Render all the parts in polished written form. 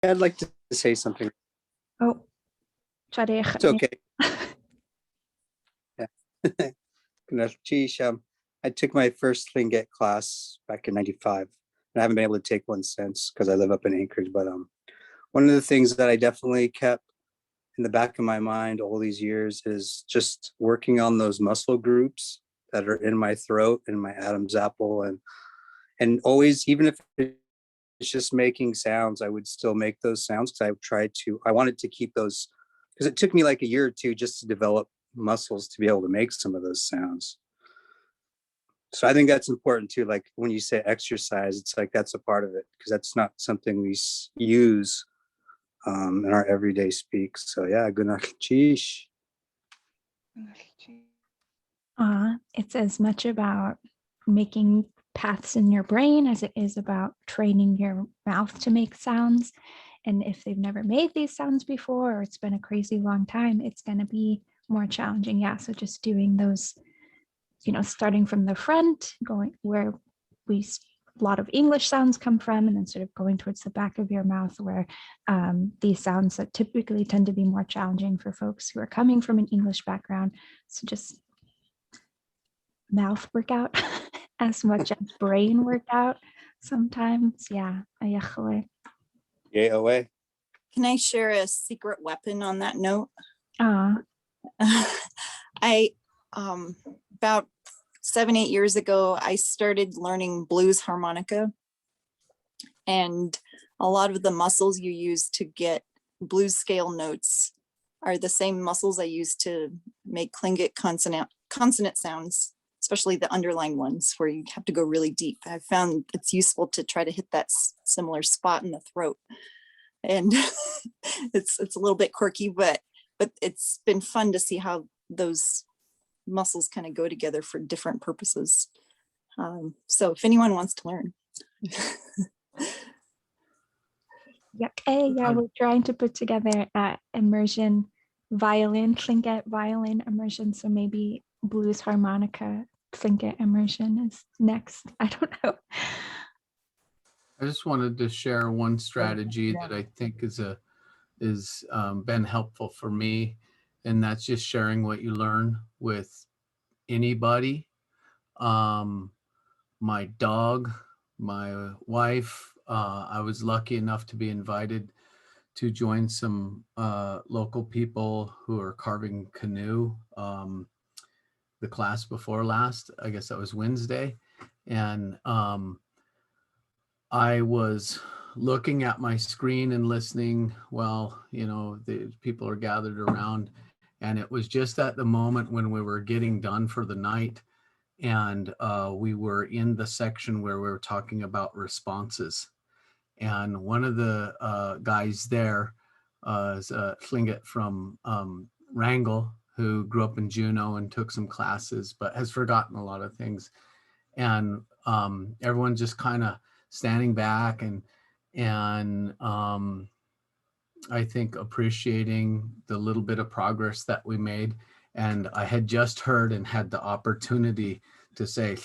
I'd like to say something. Oh, It's okay. Yeah. I took my first Tlingit class back in '95, and I haven't been able to take one since because I live up in Anchorage. But one of the things that I definitely kept in the back of my mind all these years is just working on those muscle groups that are in my throat and my Adam's apple, and always, even if it's just making sounds, I would still make those sounds because I wanted to keep those, because it took me like a year or two just to develop muscles to be able to make some of those sounds. So I think that's important too. Like when you say exercise, it's like that's a part of it because that's not something we use in our everyday speak. So yeah, good night. It's as much about making paths in your brain as it is about training your mouth to make sounds. And if they've never made these sounds before, or it's been a crazy long time, it's going to be more challenging. Yeah. So just doing those, starting from the front, going where a lot of English sounds come from, and then sort of going towards the back of your mouth where these sounds that typically tend to be more challenging for folks who are coming from an English background. So just mouth workout as much as brain workout sometimes. Yeah. Yay away. Can I share a secret weapon on that note? I about 7-8 years ago, I started learning blues harmonica, and a lot of the muscles you use to get blues scale notes are the same muscles I use to make Tlingit consonant sounds, especially the underlying ones where you have to go really deep. I've found it's useful to try to hit that similar spot in the throat. And it's a little bit quirky, but it's been fun to see how those muscles kind of go together for different purposes. So if anyone wants to learn. Yeah, we're trying to put together immersion violin, Tlingit violin immersion. So maybe blues harmonica Tlingit immersion is next. I don't know. I just wanted to share one strategy that I think is been helpful for me, and that's just sharing what you learn with anybody. My dog, my wife. I was lucky enough to be invited to join some local people who are carving canoe. The class before last, I guess that was Wednesday, and I was looking at my screen and listening while, the people are gathered around. And it was just at the moment when we were getting done for the night, and we were in the section where we were talking about responses. And one of the guys there is Tlingit from Wrangell, who grew up in Juneau and took some classes, but has forgotten a lot of things. And everyone just kind of standing back and I think appreciating the little bit of progress that we made. And I had just heard and had the opportunity to say,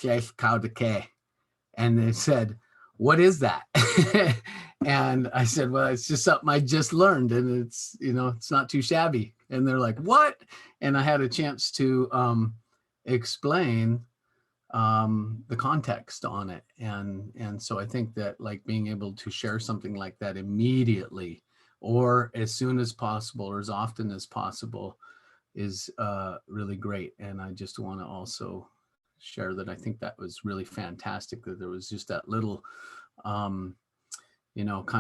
and they said, "What is that?" And I said, "Well, it's just something I just learned, and it's, it's not too shabby." And they're like, "What?" And I had a chance to explain the context on it. And so I think that like being able to share something like that immediately or as soon as possible or as often as possible is really great. And I just want to also share that I think that was really fantastic, that there was just that little kind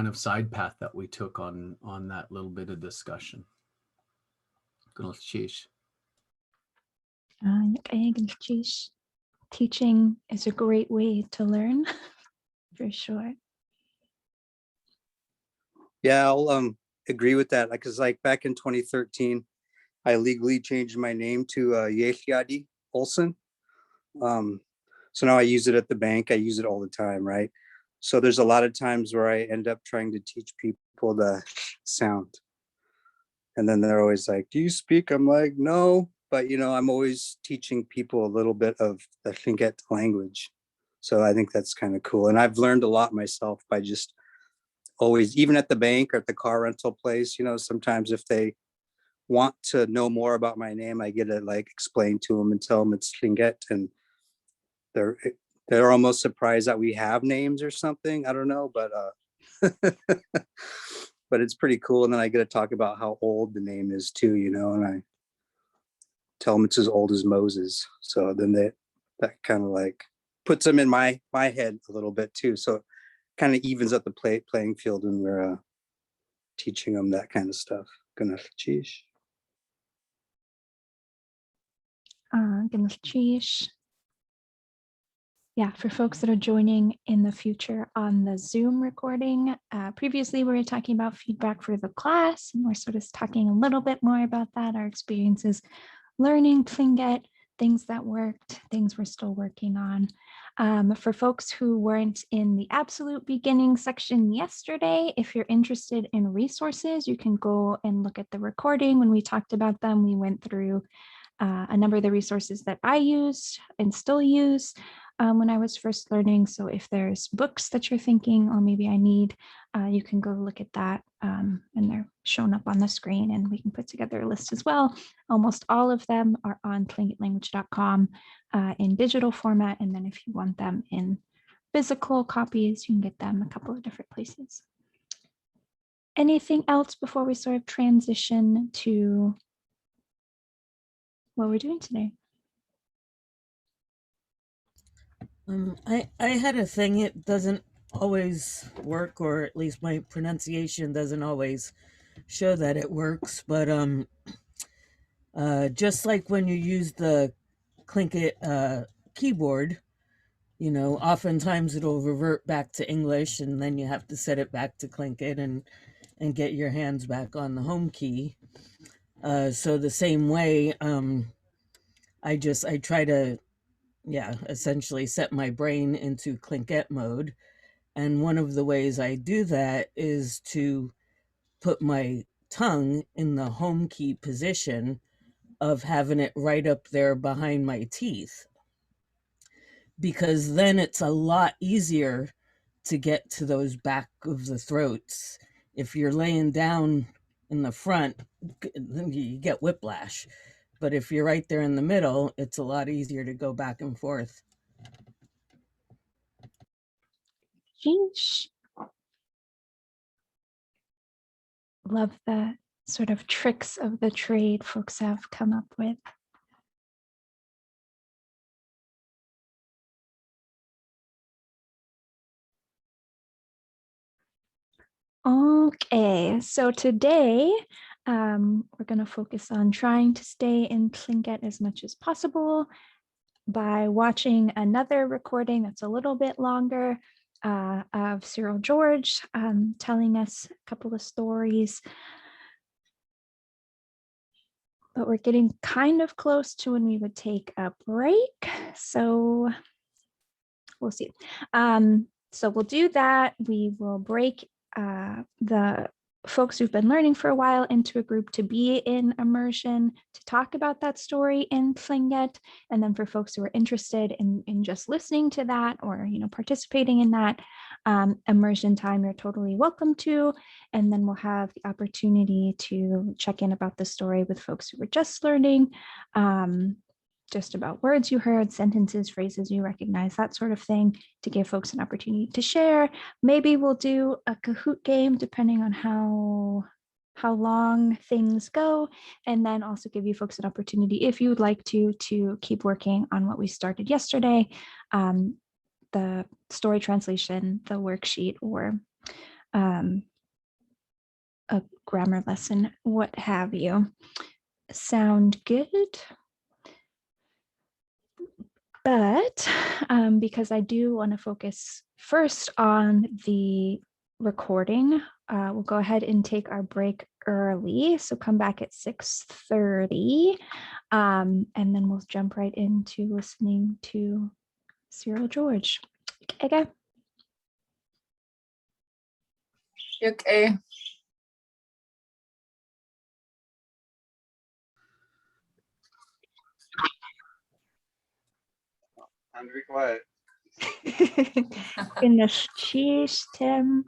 of side path that we took on that little bit of discussion. Teaching is a great way to learn, for sure. Yeah, I'll agree with that. Because like back in 2013, I legally changed my name to Yé Olson. So now I use it at the bank. I use it all the time, right? So there's a lot of times where I end up trying to teach people the sound. And then they're always like, "Do you speak?" I'm like, "No." But, I'm always teaching people a little bit of the Tlingit language. So I think that's kind of cool. And I've learned a lot myself by just always, even at the bank or at the car rental place, you know, sometimes if they want to know more about my name, I get to like explain to them and tell them it's Tlingit, and they're they're almost surprised that we have names or something. I don't know, but but it's pretty cool. And then I get to talk about how old the name is too, you know, and I tell them it's as old as Moses. So then that kind of like puts them in my head a little bit too. So it kind of evens up the playing field when we're teaching them that kind of stuff. Gonna cheesh. Yeah, for folks that are joining in the future on the Zoom recording, previously we were talking about feedback for the class, and we're sort of talking a little bit more about that, our experiences learning Tlingit, things that worked, things we're still working on. For folks who weren't in the absolute beginning section yesterday, if you're interested in resources, you can go and look at the recording. When we talked about them, we went through a number of the resources that I used and still use when I was first learning. So if there's books that you're thinking, or maybe I need, you can go look at that, and they're shown up on the screen, and we can put together a list as well. Almost all of them are on tlingitlanguage.com in digital format. And then if you want them in physical copies, you can get them a couple of different places. Anything else before we sort of transition to what we're doing today? I had a thing. It doesn't always work, or at least my pronunciation doesn't always show that it works. But just like when you use the Tlingit keyboard, you know, oftentimes it'll revert back to English, and then you have to set it back to Tlingit and get your hands back on the home key. So the same way, I try to, essentially set my brain into Tlingit mode. And one of the ways I do that is to put my tongue in the home key position of having it right up there behind my teeth, because then it's a lot easier to get to those back of the throats. If you're laying down in the front, then you get whiplash. But if you're right there in the middle, it's a lot easier to go back and forth. Sheesh. Love the sort of tricks of the trade folks have come up with. Okay, so today we're going to focus on trying to stay in Tlingit as much as possible by watching another recording that's a little bit longer of Cyril George telling us a couple of stories. But we're getting kind of close to when we would take a break, so we'll see. So we'll do that. We will break the folks who've been learning for a while into a group to be in immersion to talk about that story in Tlingit. And then for folks who are interested in just listening to that, or participating in that immersion time, you're totally welcome to. And then we'll have the opportunity to check in about the story with folks who were just learning, just about words you heard, sentences, phrases you recognize, that sort of thing, to give folks an opportunity to share. Maybe we'll do a Kahoot game depending on how long things go, and then also give you folks an opportunity, if you would like to keep working on what we started yesterday, the story translation, the worksheet, or a grammar lesson, what have you. Sound good? But because I do want to focus first on the recording, we'll go ahead and take our break early. So come back at 6:30, and then we'll jump right into listening to Cyril George. Okay. Okay. Time to be quiet. In the cheese, Tim.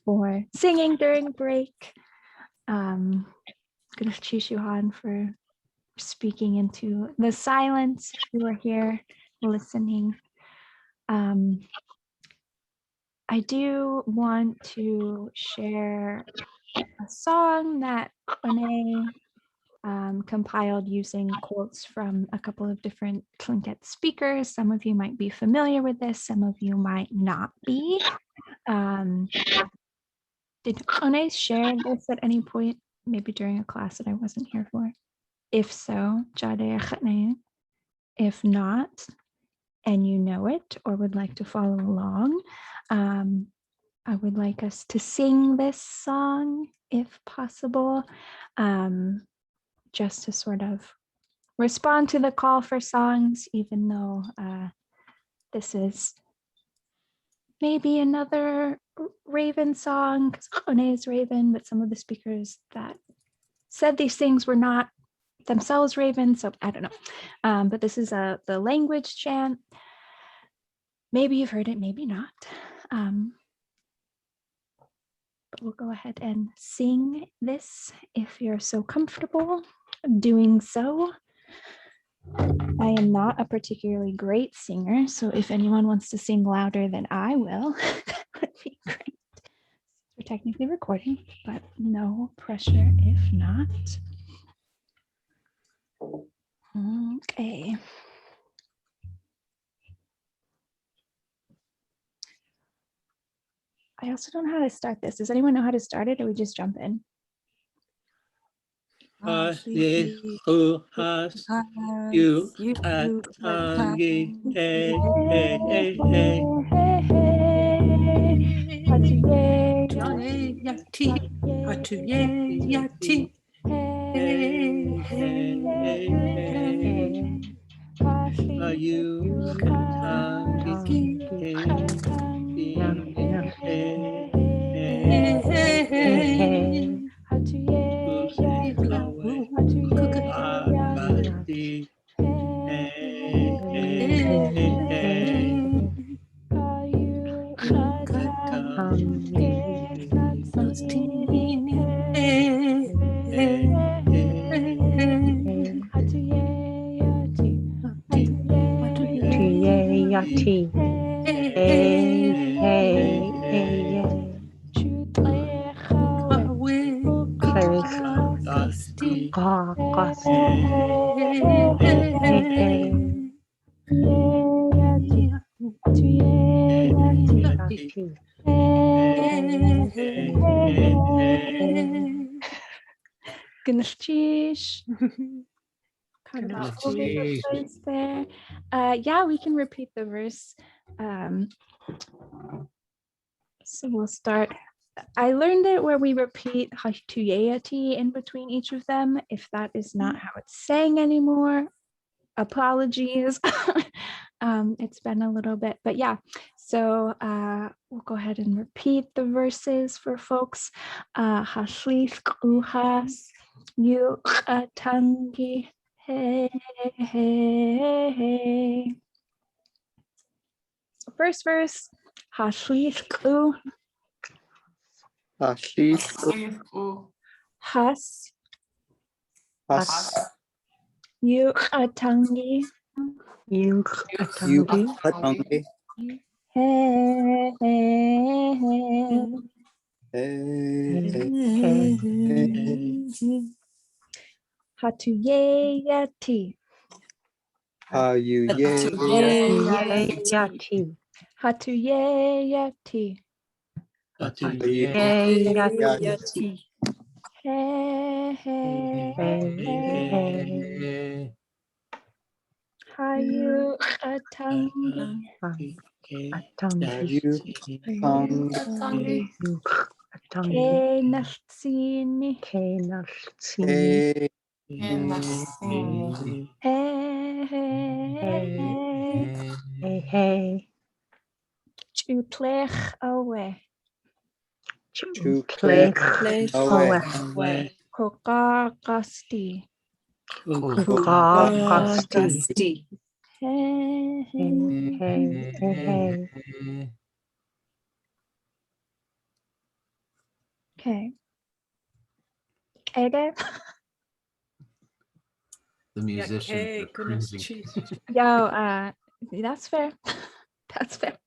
for singing during break. Gonna choose you on for speaking into the silence if you are here listening. I do want to share a song that One compiled using quotes from a couple of different Tlingit speakers. Some of you might be familiar with this, some of you might not be. Did One share this at any point, maybe during a class that I wasn't here for? If so, Jade Khatne. If not, and you know it or would like to follow along, I would like us to sing this song if possible, just to sort of respond to the call for songs, even though this is maybe another Raven song, because One is Raven, but some of the speakers that said these things were not themselves Raven, so I don't know. But this is the language chant. Maybe you've heard it, maybe not. But we'll go ahead and sing this if you're so comfortable doing so. I am not a particularly great singer, so if anyone wants to sing louder than I will, that would be great. We're technically recording, but no pressure if not. Okay. I also don't know how to start this. Does anyone know how to start it, or we just jump in? Ye who has you at tangi hey hey hey hey hey hey hey you tangi Gnachish. There. Yeah, we can repeat the verse. So we'll start. I learned it where we repeat Hatuyayati in between each of them. If that is not how it's saying anymore, apologies. It's been a little bit, but yeah. So we'll go ahead and repeat the verses for folks. Hashlis uhas yu tangi hey hey hey. So first verse, Hashlis has yu tangi you tangi hey Hatuyayati. Hatuyayati. Hey. Hayu atangi. Ke nafsini. Hey. Chutlech away. Kokakasti. Hey. Okay. Ege? The musicians are cringing. Yo, that's fair. That's fair.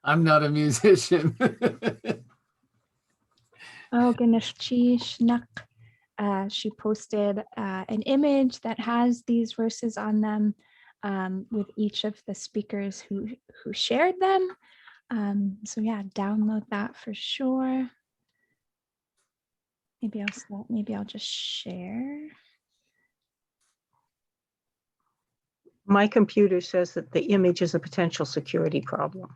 I'm not a musician. Oh goodness, she posted an image that has these verses on them with each of the speakers who shared them. So yeah, download that for sure. Maybe I'll just share. My computer says that the image is a potential security problem.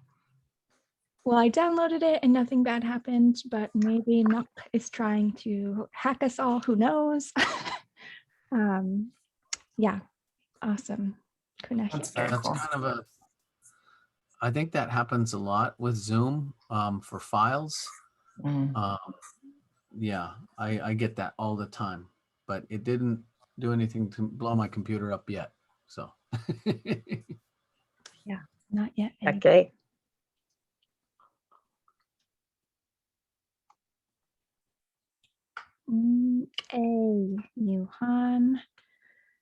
Well, I downloaded it and nothing bad happened, but maybe Nook is trying to hack us all, who knows? Yeah, awesome. That's very That's cool. kind of a, I think that happens a lot with Zoom for files. Yeah, I get that all the time, but it didn't do anything to blow my computer up yet. So Yeah, not yet. Ege. Okay. Yuhan.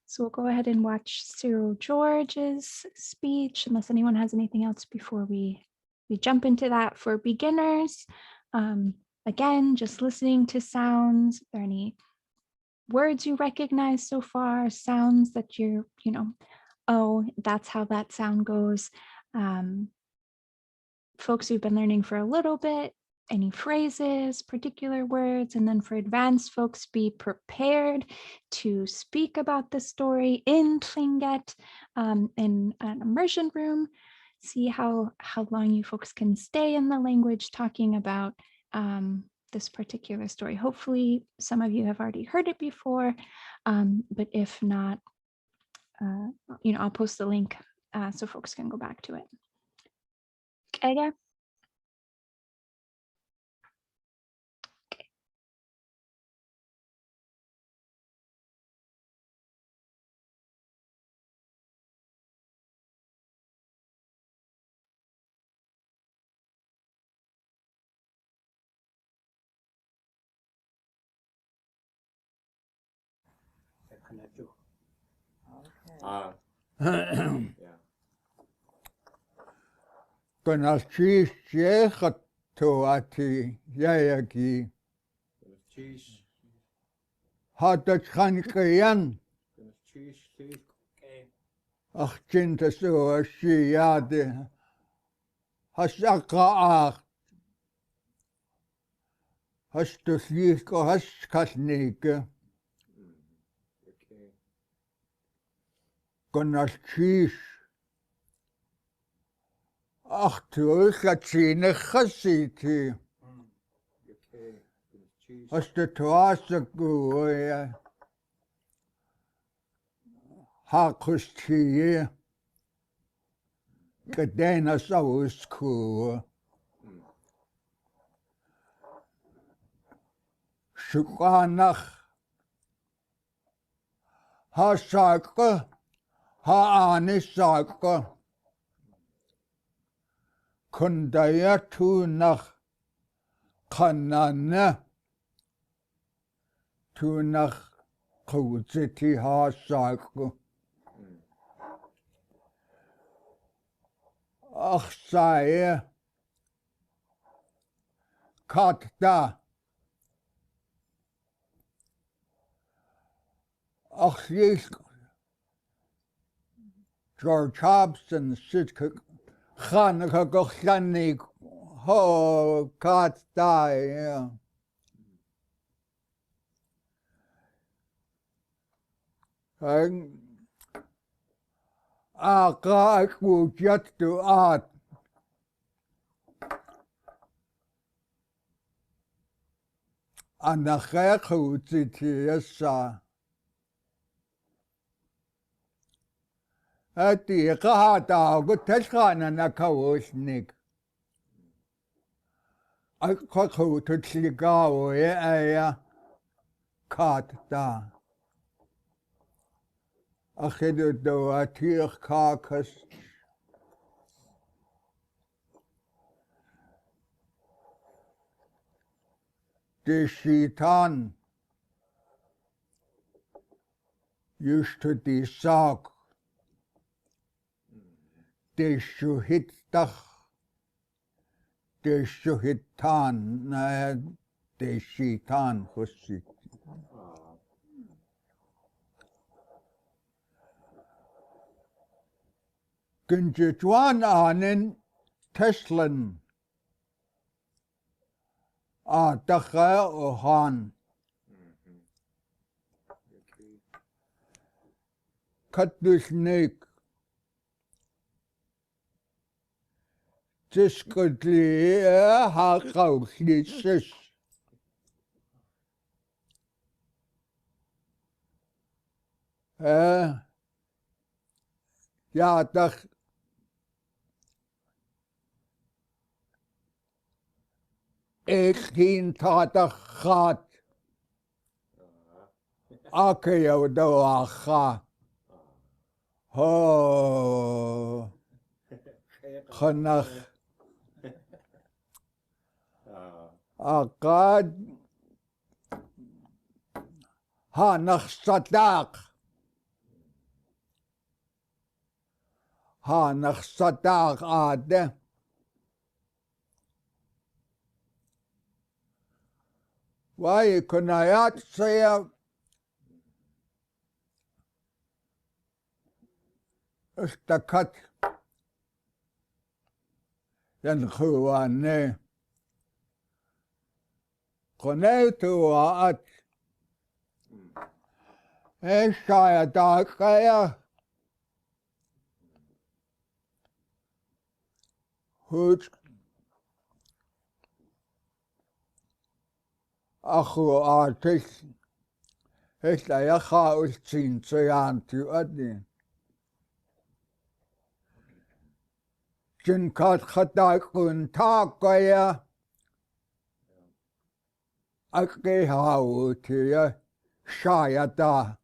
So we'll go ahead and watch Cyril George's speech, unless anyone has anything else before we jump into that. For beginners, again, just listening to sounds. Are there any words you recognize so far? Sounds that you're, oh, that's how that sound goes. Folks who've been learning for a little bit, any phrases, particular words, and then for advanced folks, be prepared to speak about the story in Tlingit in an immersion room. See how long you folks can stay in the language talking about this particular story. Hopefully some of you have already heard it before, but if not, I'll post the link so folks can go back to it. Ege? Gonalchi Sheikhat Toati Yayagi Hadat Khankayan Achinta so Shiade Hasaka Hastusiko Haskasnike Gonalchi Ach, du Katsine Chassiti. Hast du Toase Goya? Hakustie. Gedena Sausku. Shukanach. Hasaka. Haanisaka. Kundaya tunach kanana tunach kuziti hasaku achsaye katta achis George Hobson sitka Chanukah Gochani Ho Katta, yeah. Aka Akujat to art. And the Hekhutiti, yes. At the Kahata, good Teskan and a Kawusnik. I could to Chigawa, yeah, Katta. I had to do a tear carcass. Deshitan. Used to the sock. Deshuhitach. Deshuhitan. Deshitan. Husit. Kunjitwan anen Teslan. Dacha ohan. Katdusnik. Tiskutli haqawlisis. Ja, dach. Ik geen tatach gaat. Akeo doacha. Ho. Genach. Akad. Hanach sadak. Hanach sadak ade. Why kunayat saya istakat yan khuane kunaitu at saya dakaya hut akhu artis ya kha ulchin sayan tu adni jin kat khata kun ta kaya akhe hau tu shayata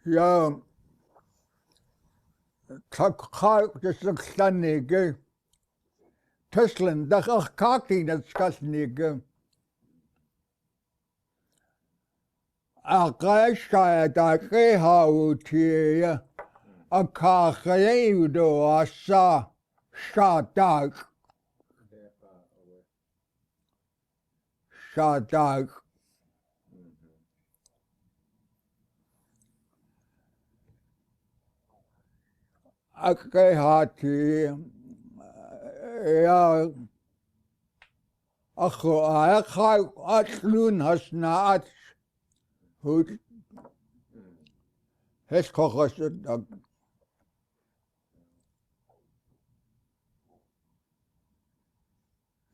ya takha jeslanige Teslan dakh kaki natskasnige Akashaya dakhe hau tu Akakayudo asa shadak shadak akehati ya akhu akhay atlun hasnaat hut hes kokhasud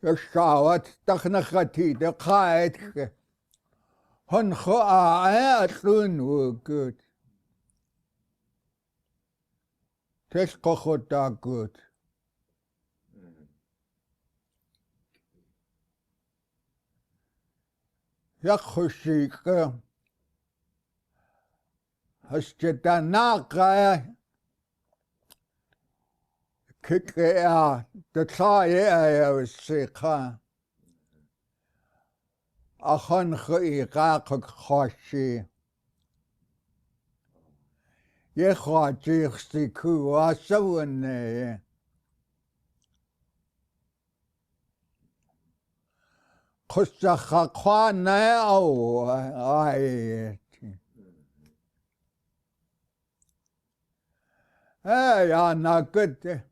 Yashawat takhnakati the kite hun atlun good tes kokhota good yakhushik hasjetanaka kikya the tsaye sikha akhon khiqa khoshi ye khati khsiku asawne khusakha khwana au ai hey ana good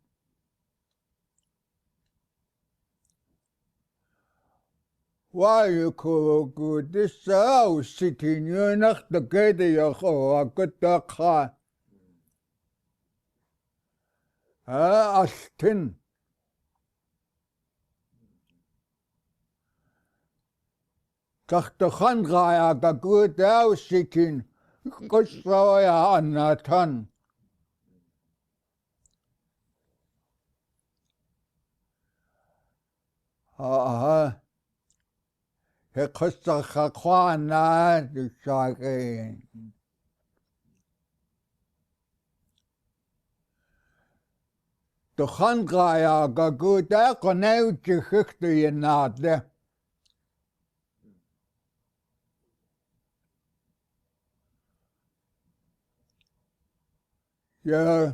why you call good this house sitting you nach the gate you go good kha astin takhta khan gaya ka good house sitting kusaya anatan he kusakha khwana dishake Tuhan kaya kakuta koneu chikiktu yenate. Ja,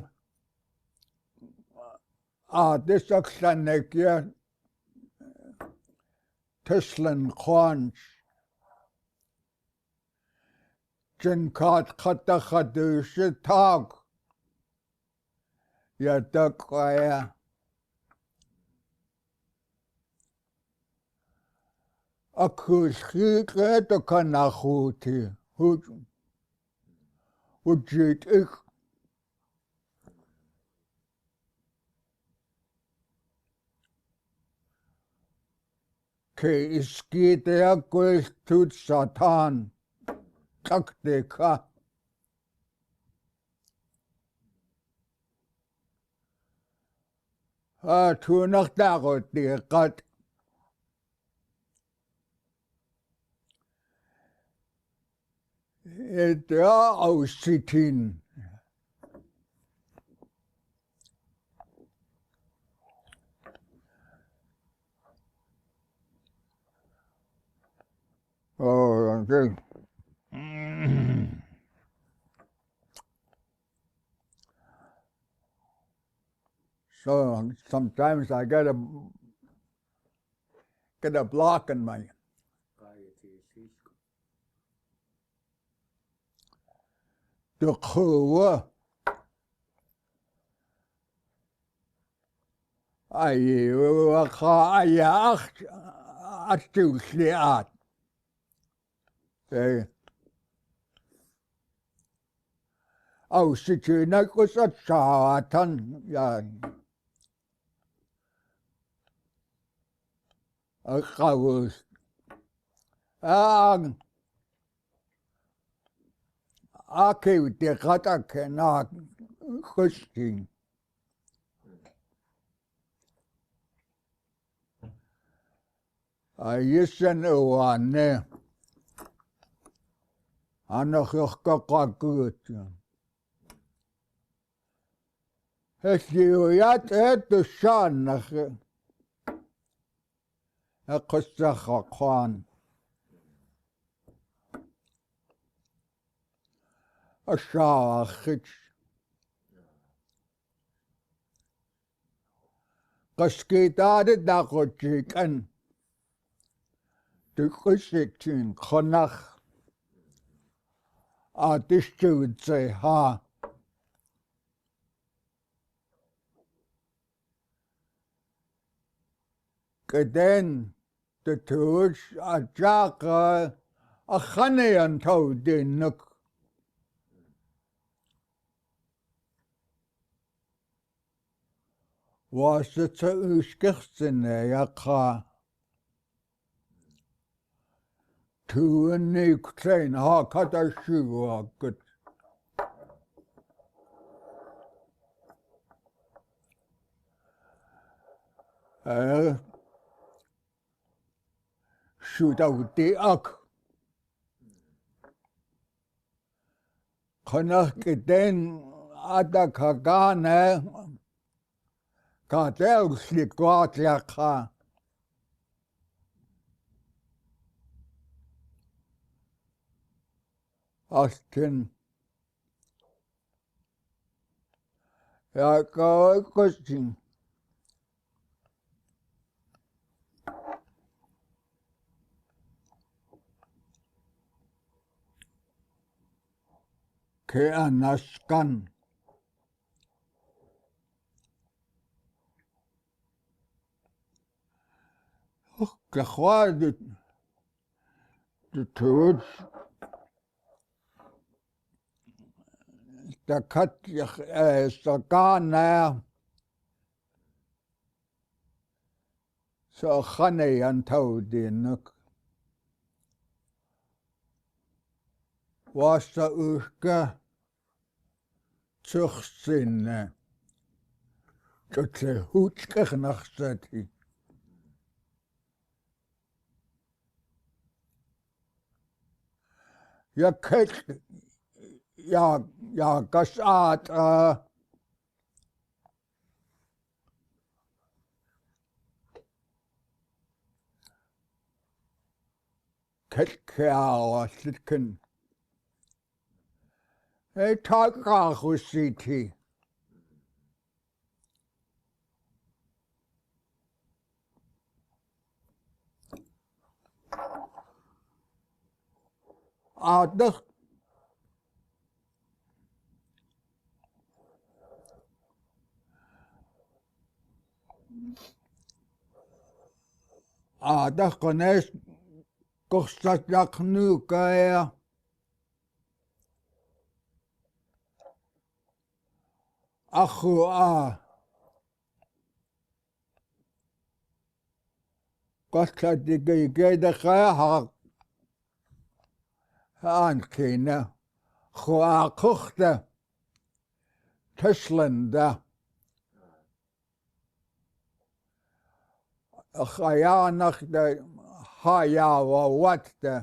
tisaksanek ja Teslan Khans. Jinkat khata khadu shitag. Ja, takwaya. Akus khike to kanachuti. Ujit ik. Ke iskite ya kwes tut satan. Taktika. Tu nach dagot dikat. Et ja aussitin. Oh, okay. So sometimes I get a block in my the khuwa. Ay wakha ya atu sliat. Hey. Oh, sitina kusat satan ya. Akawus. Ake de kata kena kusting. Ayisen uwane. Anakka kakut. Hesiyat et shan nach. Aqsa khan. Ashaakhich. Qaskitade dakochikan. Tukusitin khonach. Atishchutse ha. Keden the tuch ajaka akhane anto dinuk. Was het uskirtsene yakha. Tu nik train ha katashu gut. Shoot out the ak. Khanach den adakagane. Katel slikwat yakha. Astin. Yaka kustin. Ke anaskan. Kakhwad the tuch. The kat sakana. So khane anto dinuk. Wasta uska tuchsinne. Tutle hutskach nachsati. Ja ket ja kasat Tetkaa sitkin. Ei takahusiti. Adah kones korsat jaknukaya. Akhu korsat digigedakaya haankina. Khua kuchte Teslanda. Khayanach de hayawa watte.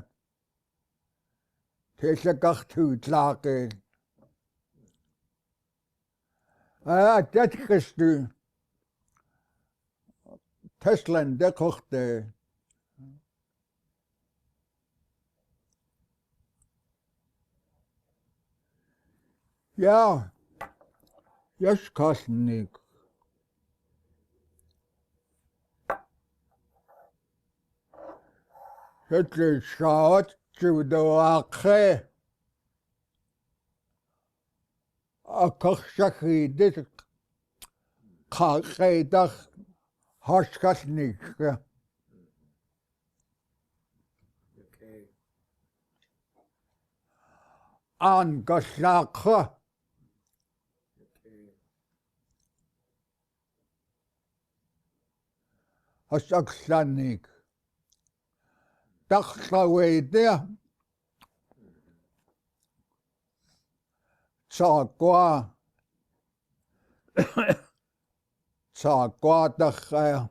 Teslakachtu tlake. Tetkistu. Teslanda kochte. Ja, yes kosnik. Hitler shot to the akhe. A kochshaki dit kakheidach hoskosnik. Okay. An goslakhe. Okay. Hoskosnik. Dachtawede. Tsaqwa. Tsaqwa dakhe.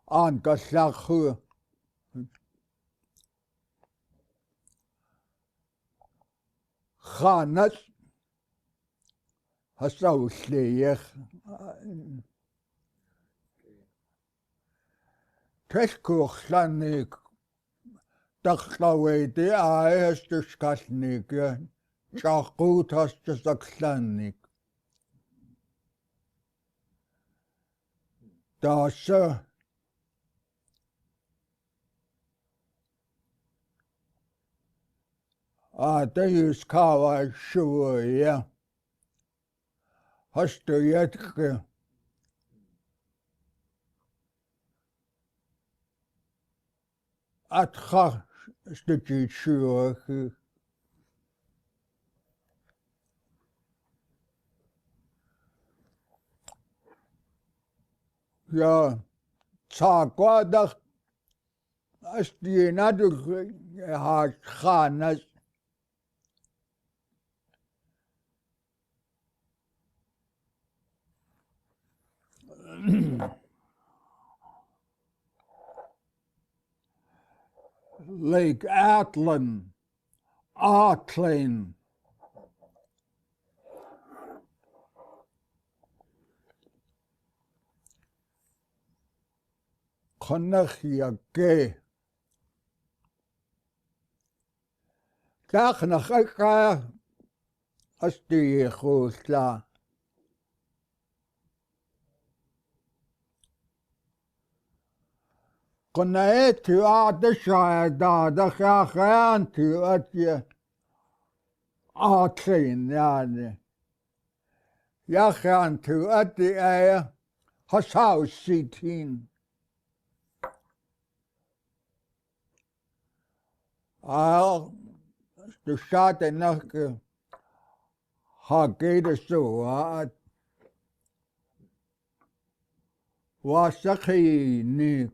An goslakhe. Khanat. Hasawsliech. Teskuchslanik. Dachtawede aestuskalnik. Chaqut hastusaklanik. Dasa. Teus kawa shuya. Hastu yetke. Atcha stukje shuya. Ja, tsaqwa dak astinadu ha khanas. Lake Atlan, Artlain. Konachia gay. Dachnachaka asti khusla. Konaetu adashaya dakhayantu atya Artlain yani. Yakhantu atya Hasaus sitin. Du shate nach hagede so wasakhi ni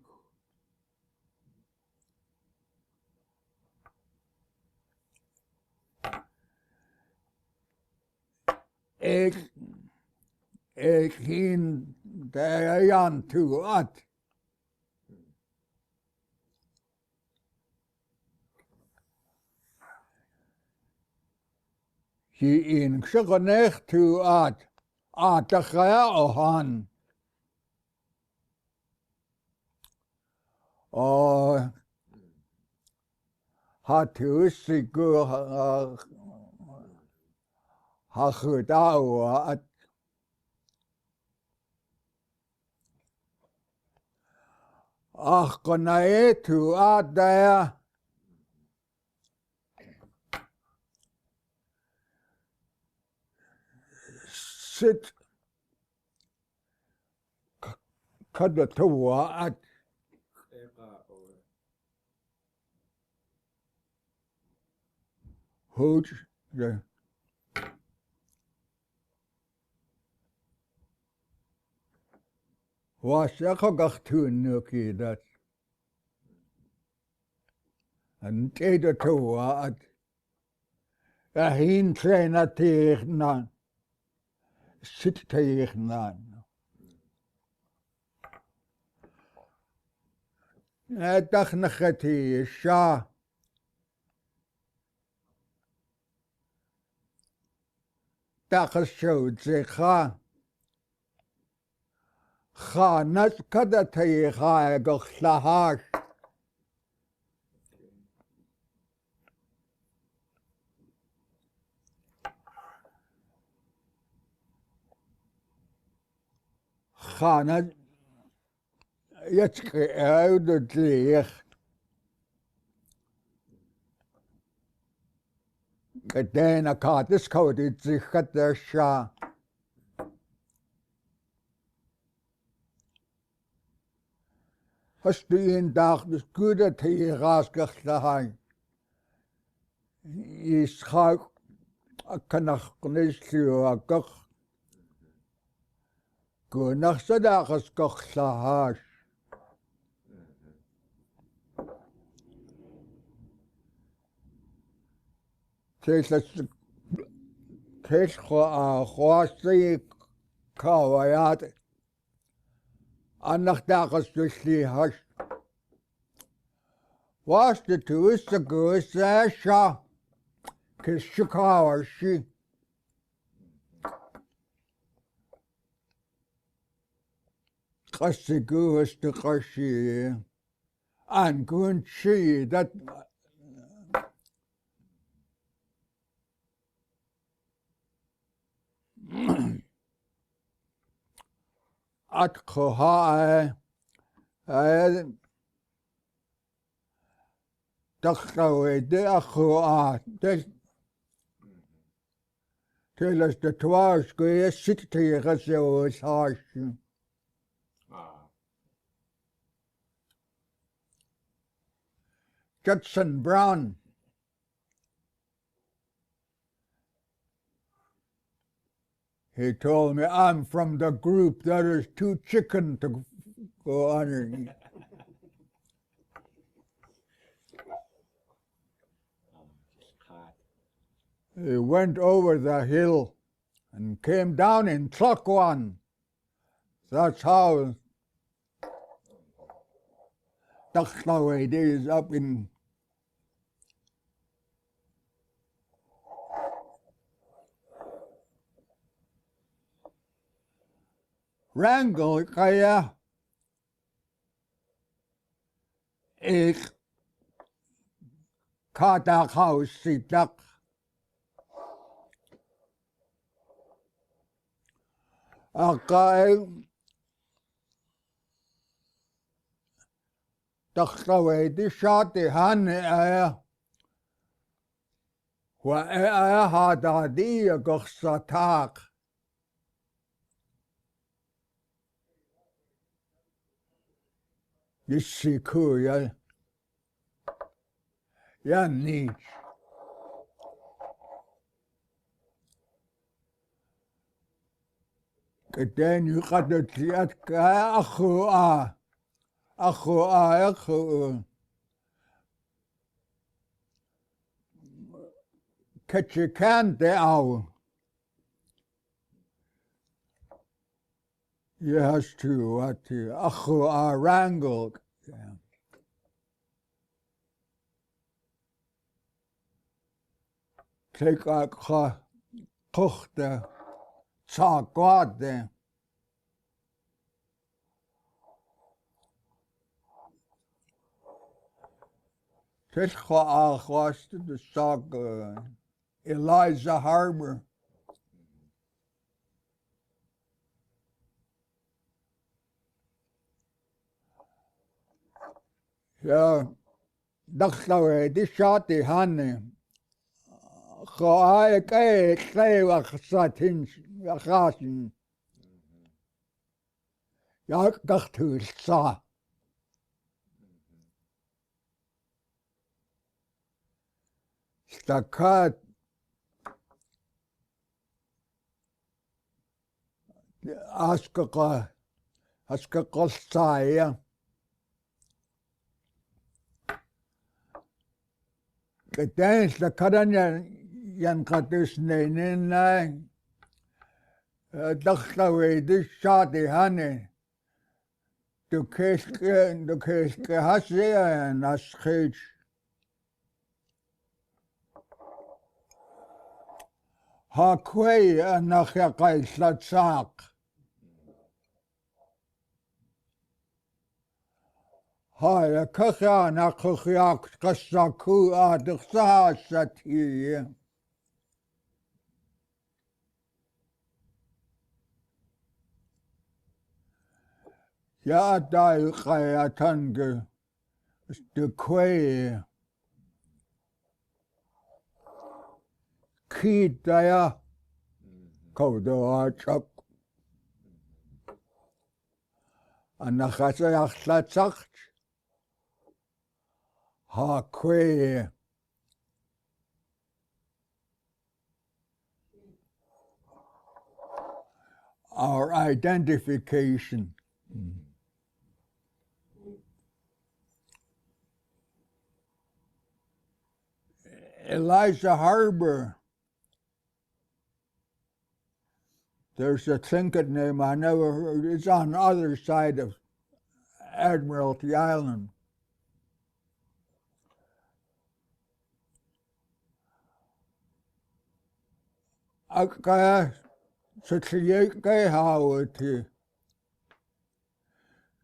ek hin dayan tu at He in Kshagonech to at Atachaya Ohan. Hatusiku Hakudawa at Konaetu Adaya Sit Kadatawa at Hooch the Wasakagachtunuki that and Edatawa at Ahin trainer Tignan Sit Tignan. Dachnachati Shah Dachasho Zecha Khanat Kadati Gochlahash Khanat Yatski Eudlich Kadena Katis Kodi Zichata Shah Hast du ihn Dach des Gute Tiras Gochlahash Yischak Kanach Nishu Goch Gunach Sadachas Gochlahash Tesla Khwasi Kawayat Anach Dachas Dishli Was the two the goose Sha Kishikawa she Kasigu is the Kashi and Gunchi that at Koha Dakhtawe de Akhoa tell us the twice go sit to your harsh. Judson Brown he told me I'm from the group that is too chicken to go underneath. He went over the hill and came down in truck one. That's how it is up in Wrangell. Kaya ik katak house sitak akay taktawe di shati han wa hada di goksatak Yisiku ya ni Then you got the akhu catch you can't owl. Yes, to what akhu wrangled. Take a kochte tsagwade. Tischa Achwas to the Sog Eliza Harbor. Ja, dacht die shot die Hanne. Ga ik wat zat in gaten. Ja, ik dacht hoe sa. Stakat askaka saya. Gedens da kan jan katus neinen dacht die shot die Hanne. Du keske hasse en aschich. Ha kwei nach ja kaislat sak. Ha ja kacha na kuchiak kasaku aduksa sati. Ja da kaya tange de kwei kita ja kaudo achak. Anachasa achlat sak. Ha kwei our identification. Eliza Harbor. There's a trinket name I never heard. It's on the other side of Admiralty Island. Aka Sitsiyake Hawati.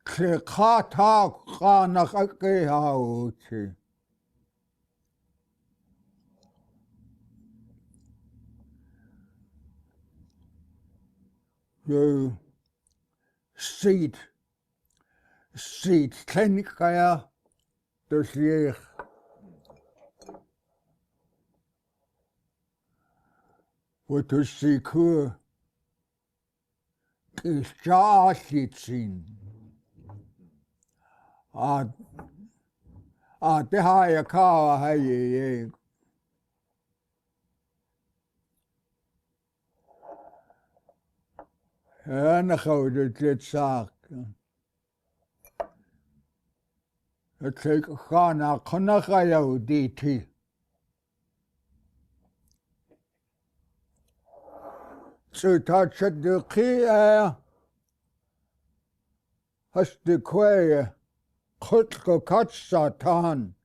Klikata Kanakake Hawati. The seat, Tenkaya, the Siech. What to see Kur is Jasitsin. The higher car, hey. En dan gaan dit zaak. Het zeker gaan naar Kanaga jou dit. Zo dat je de kie has de kwae goed gekat satan.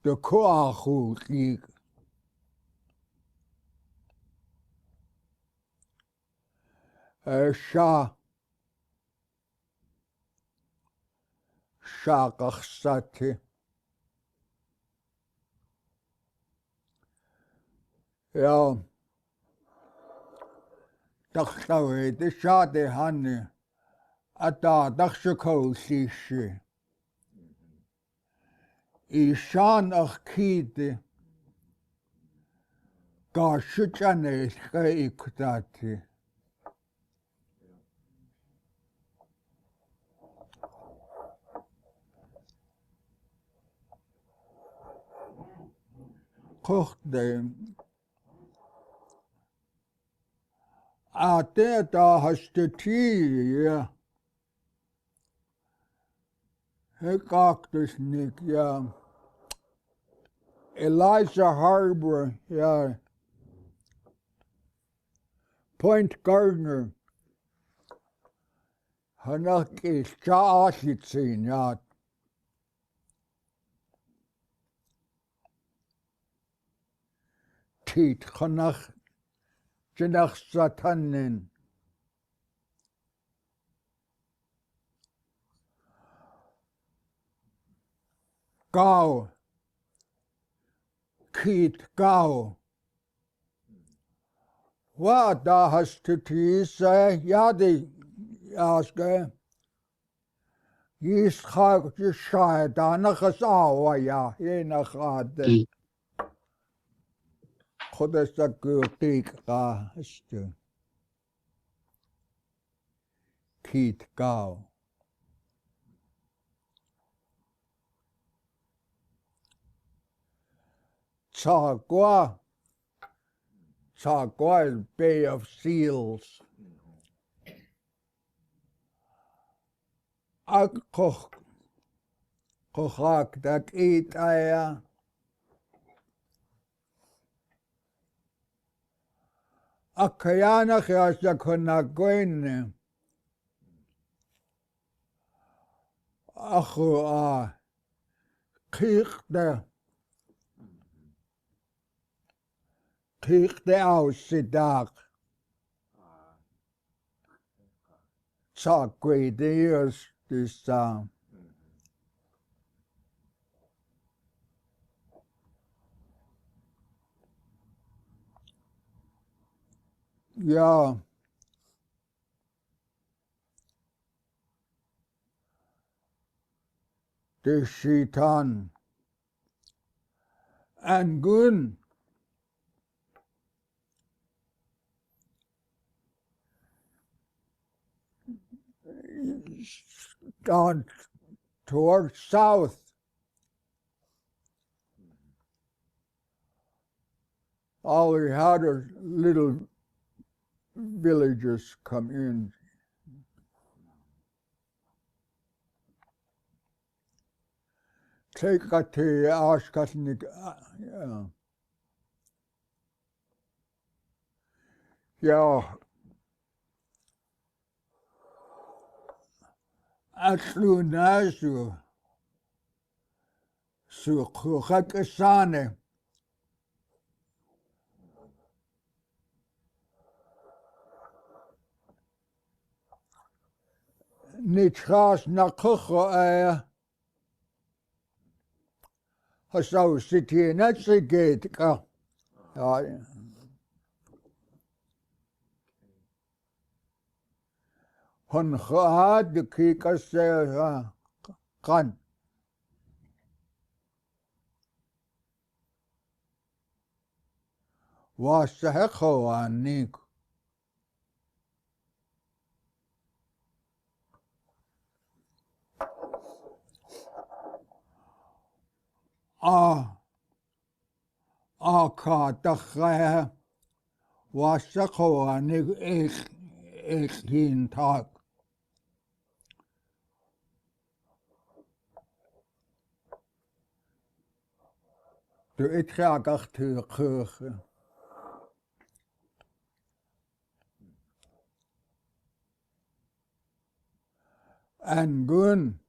De koahu liek. Shakach sati. Ja, dacht nou de shade hanne. Ata dacht je koosische. Ishan ach kide. Ga shutjane ikutati. Kochte. Ate da hast du ja. Ik dus niet, ja. Eliza Harbor, ja. Point Gardner. Hannak is Jaasitsin, ja. Tiet, hannak. Jenach Satanen. Cow. Keat cow. What has to say? Yadi aske. Is hak je schijt aan een gezauw, ja, je gaat. God is dat gultig gasten. Keat cow. Chagua. Chagua is Bay of Seals. Ak kochak dat eet aya. Akayana khasha konagoin. Achu a kichte. Kichte aus sidag. Chakwe deers this ja. De shitan. And gun. Down towards south. All we had are little villagers come in. Take a tea, ask us, yeah. Yeah. Actually, Nasu. So, Kuchakasane. Nitras Nakucho, Hasso City, Natsigate. Hun gehad de kiekers kan. Was de hekko aan Nick. Ka dag was de hekko aan Nick ik geen tag. De ik ga achter geugen. And gun.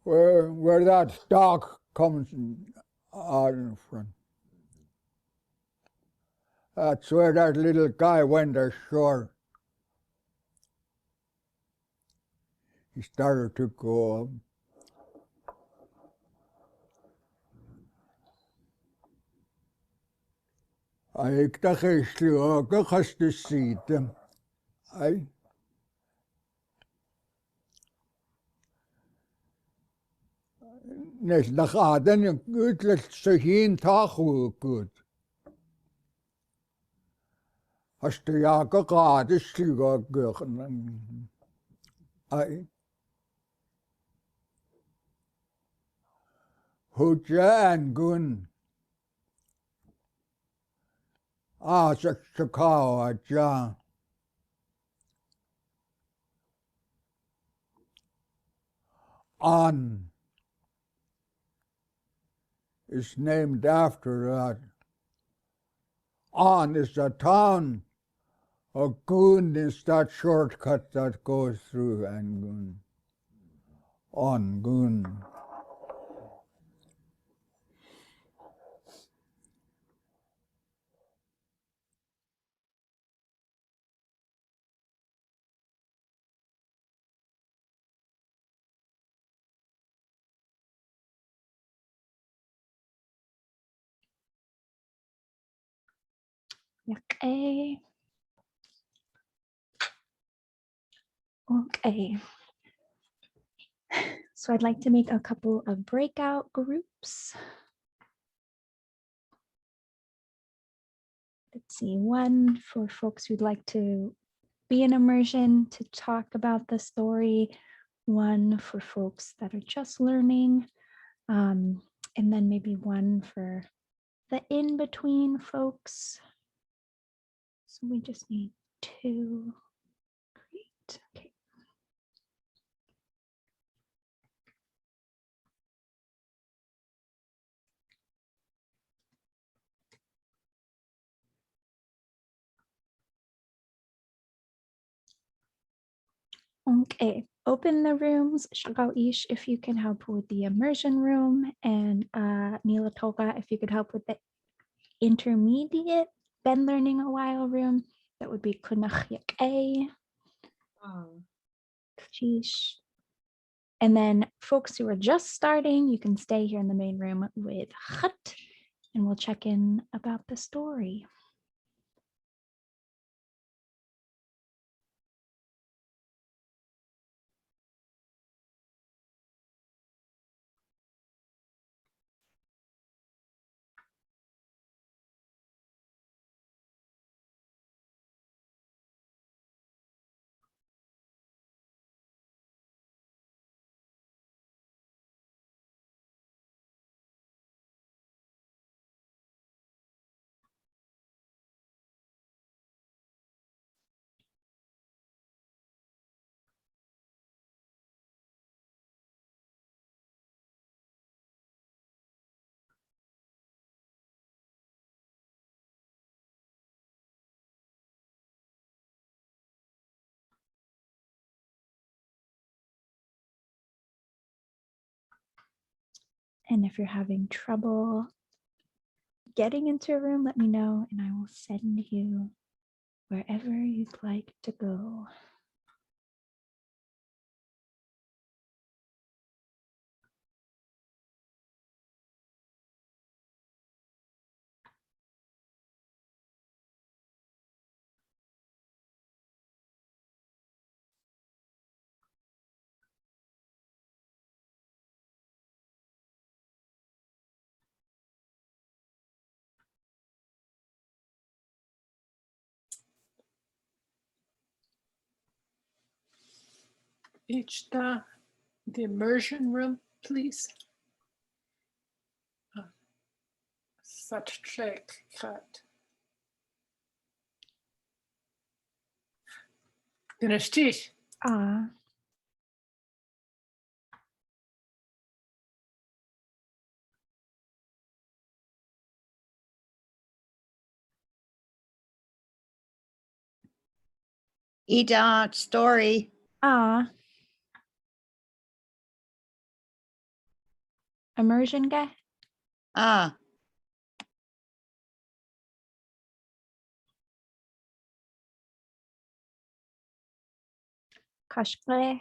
Where that dog comes out in front. That's where that little guy went ashore. He started to go. Ik dacht eerst ook, ik was te zitten. Nes nach Aden, het ze geen dag goed. Als de jager gaat, is die gegaan. Hoedje en gun. Ze kou, ja. An is named after that. An is a town. A goon is that shortcut that goes through Angoon. On goon. Okay. Okay. So I'd like to make a couple of breakout groups. Let's see, one for folks who'd like to be in immersion to talk about the story, one for folks that are just learning, and then maybe one for the in-between folks. So we just need two. Great. Okay. Okay, open the rooms. Shagao Ish, if you can help with the immersion room, and Nila Toga, if you could help with the intermediate, been learning a while room, that would be Kunachyak A. Sheesh. And then folks who are just starting, you can stay here in the main room with Khat, and we'll check in about the story. And if you're having trouble getting into a room, let me know and I will send you wherever you'd like to go. Ichta, the immersion room, please. Such check cut. Dinashtish. Ah, Ida story. ah. Immersion guy? Ah, Kashkle?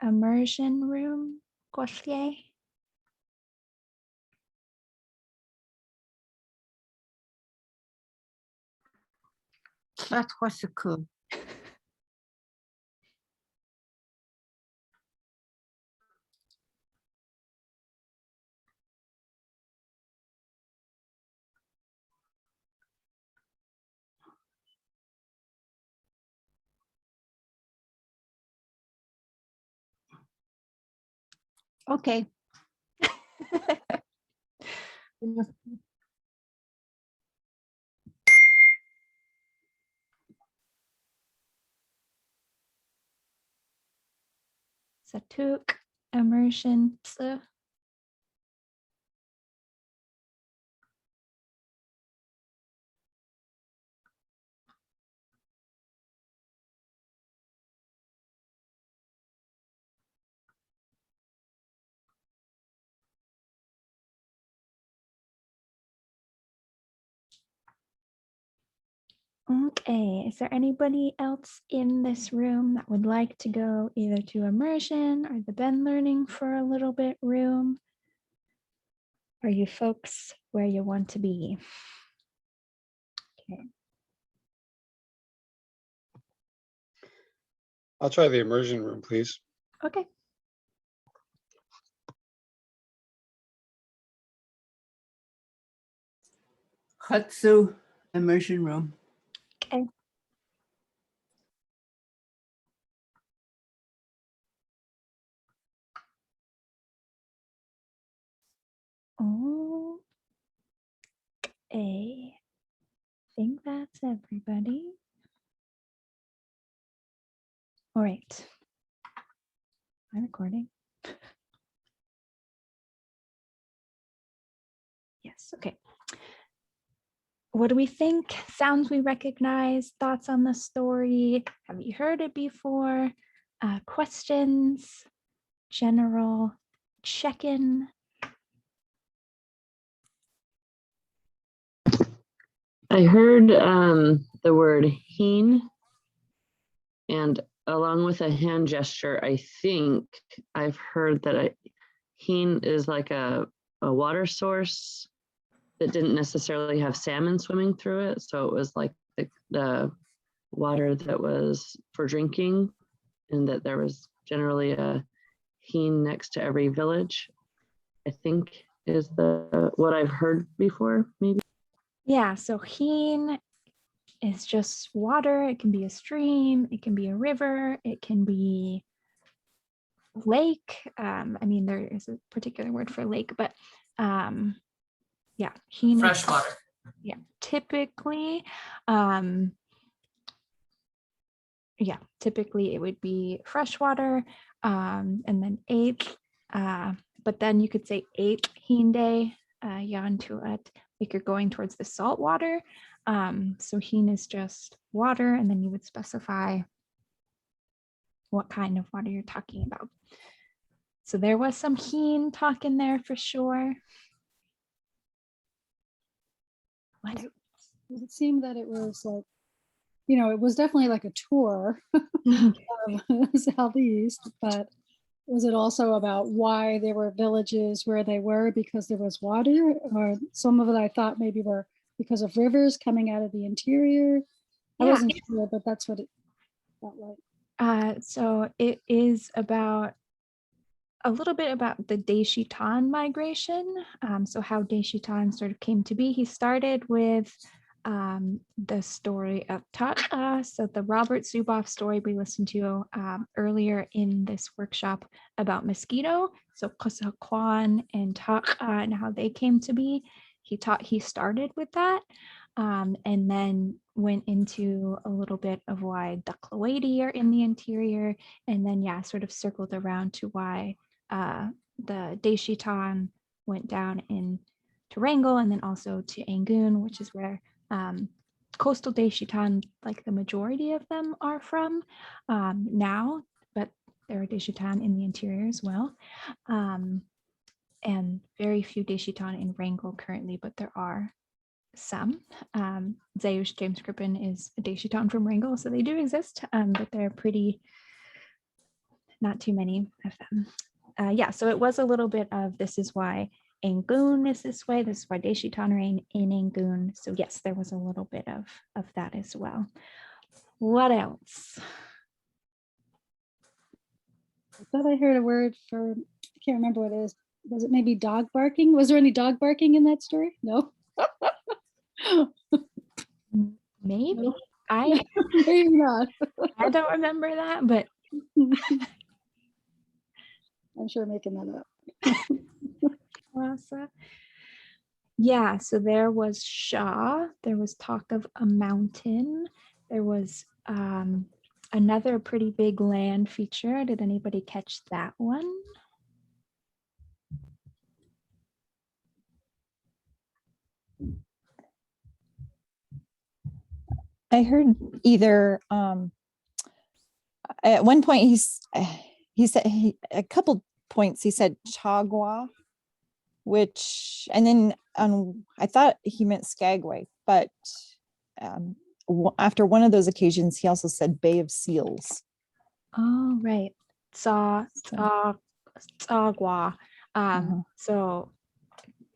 Immersion room? Koshye? that was a cool. Okay. Satuk, immersion. Tsu. Okay, is there anybody else in this room that would like to go either to immersion or the Ben learning for a little bit room? Are you folks where you want to be? Okay. I'll try the immersion room, please. Okay. Hatsu immersion room. Okay. Oh. I think that's everybody. All right. I'm recording. Yes, okay. What do we think? Sounds we recognize, thoughts on the story? Have you heard it before? Questions, general check-in? I heard the word heen, and along with a hand gesture, I think I've heard that heen is like a water source that didn't necessarily have salmon swimming through it. So it was like the water that was for drinking, and that there was generally a heen next to every village, I think is what I've heard before, maybe. Yeah, so heen is just water. It can be a stream, it can be a river, it can be lake. I mean, there is a particular word for lake, but yeah, heen Fresh water. Yeah, typically, typically it would be freshwater, and then eighth, but then you could say eighth heen day, yan tuat, like you're going towards the salt water. So heen is just water, and then you would specify what kind of water you're talking about. So there was some heen talk in there for sure. What? Does it seem that it was like, you know, it was definitely like a tour of Southeast, but was it also about why there were villages where they were because there was water? Or some of it I thought maybe were because of rivers coming out of the interior. I Yeah. wasn't sure, but that's what it felt like. So it is about a little bit about the Deshitan migration. So how Deshitan sort of came to be. He started with the story of Ta'a. So the Robert Zuboff story we listened to earlier in this workshop about mosquito. So Kosakwan and Ta'a and how they came to be. He started with that, and then went into a little bit of why the Cloady are in the interior, and then sort of circled around to why the Deshitan went down into Wrangell, and then also to Angoon, which is where coastal Deshitan, like the majority of them are from now, but there are Deshitan in the interior as well. And very few Deshitan in Wrangell currently, but there are some. Zayush James Crippen is a Deshitan from Wrangell, so they do exist, but they're pretty, not too many of them. So it was a little bit of this is why Angoon is this way, this is why Deshitan are in Angoon. So yes, there was a little bit of that as well. What else? I thought I heard a word for, I can't remember what it is. Was it maybe dog barking? Was there any dog barking in that story? No. Maybe. No. Maybe not. I don't remember that, but I'm sure making that up. Yeah, so there was Shah, there was talk of a mountain, there was another pretty big land feature. Did anybody catch that one? I heard either at one point he said a couple points he said Chagwa, which, and then I thought he meant Skagway, but after one of those occasions he also said Bay of Seals. Oh, right. Tsagwa. So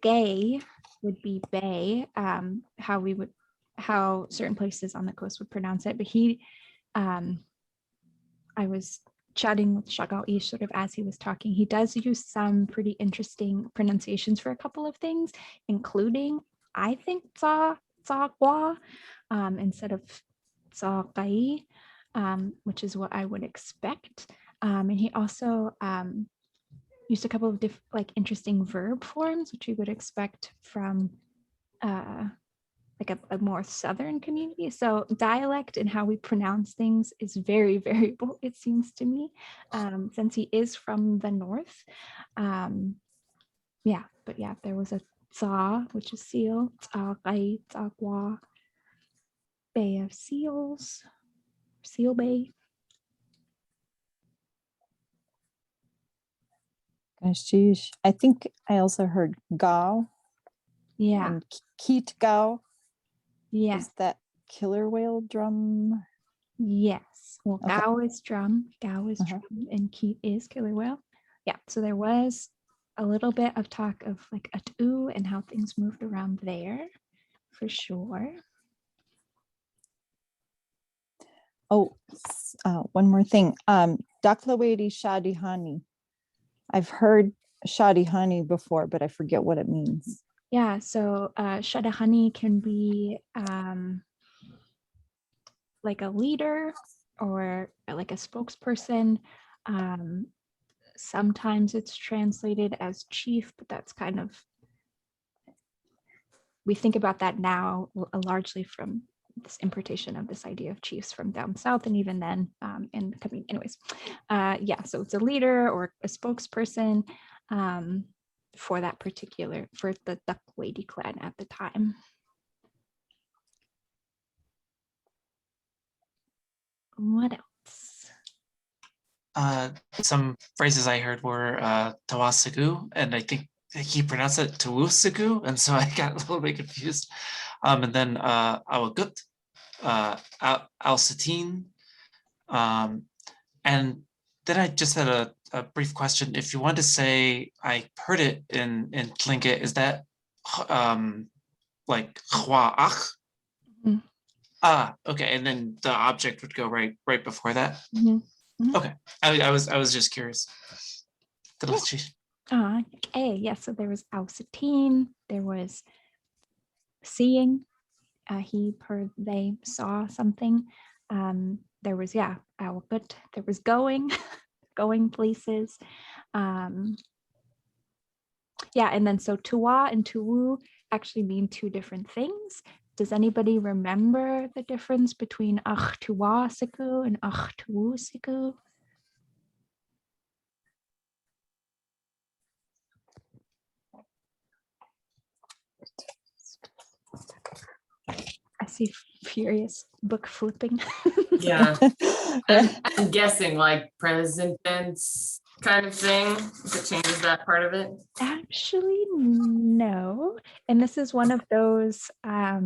gay would be bay, how we would how certain places on the coast would pronounce it, but I was chatting with Dultóow Yé sort of as he was talking. He does use some pretty interesting pronunciations for a couple of things, including, I think, za gua instead of za gai, which is what I would expect. And he also used a couple of like interesting verb forms, which you would expect from like a more southern community. So dialect and how we pronounce things is very variable, it seems to me, since he is from the north. Yeah, but yeah, there was a tsa, which is seal, tsa gai, tsa gua, Bay of Seals, Seal Bay. Gosh, I think I also heard gao Yeah, and keet gao. yeah, Is that killer whale drum? yes. Well, Okay. gao is drum, and keet is killer whale. Yeah, so there was a little bit of talk of like atu and how things moved around there, for sure. Oh, one more thing. Daklawedi Shadihani. I've heard Shadihani before, but I forget what it means. Yeah, so Shadahani can be like a leader or like a spokesperson. Sometimes it's translated as chief, but that's kind of, we think about that now largely from this importation of this idea of chiefs from down south, and even then and coming anyways. Yeah, so it's a leader or a spokesperson for that particular, for the Dultóow clan at the time. What else? Some phrases I heard were Tawasigu, and I think he pronounced it Tawusigu, and so I got a little bit confused. And then Awagut, Al-Satine, and then I just had a brief question. If you want to say, I heard it in Tlingit, is that like Hwa'ach? Mhm. Ah, okay, and then the object would go right before that. Mhm. Mhm. Okay, I was just curious. Okay, yeah, so there was Al-Satine, there was seeing, he, her, they saw something. There was, yeah, Awagut, there was going, going places. Yeah, and then so Tuwa and Tuwu actually mean two different things. Does anybody remember the difference between Ach Tuwa Siku and Ach Tuwu Siku? I see furious book flipping. Yeah. I'm guessing like present tense kind of thing, if it changes that part of it. Actually, no. And this is one of those, I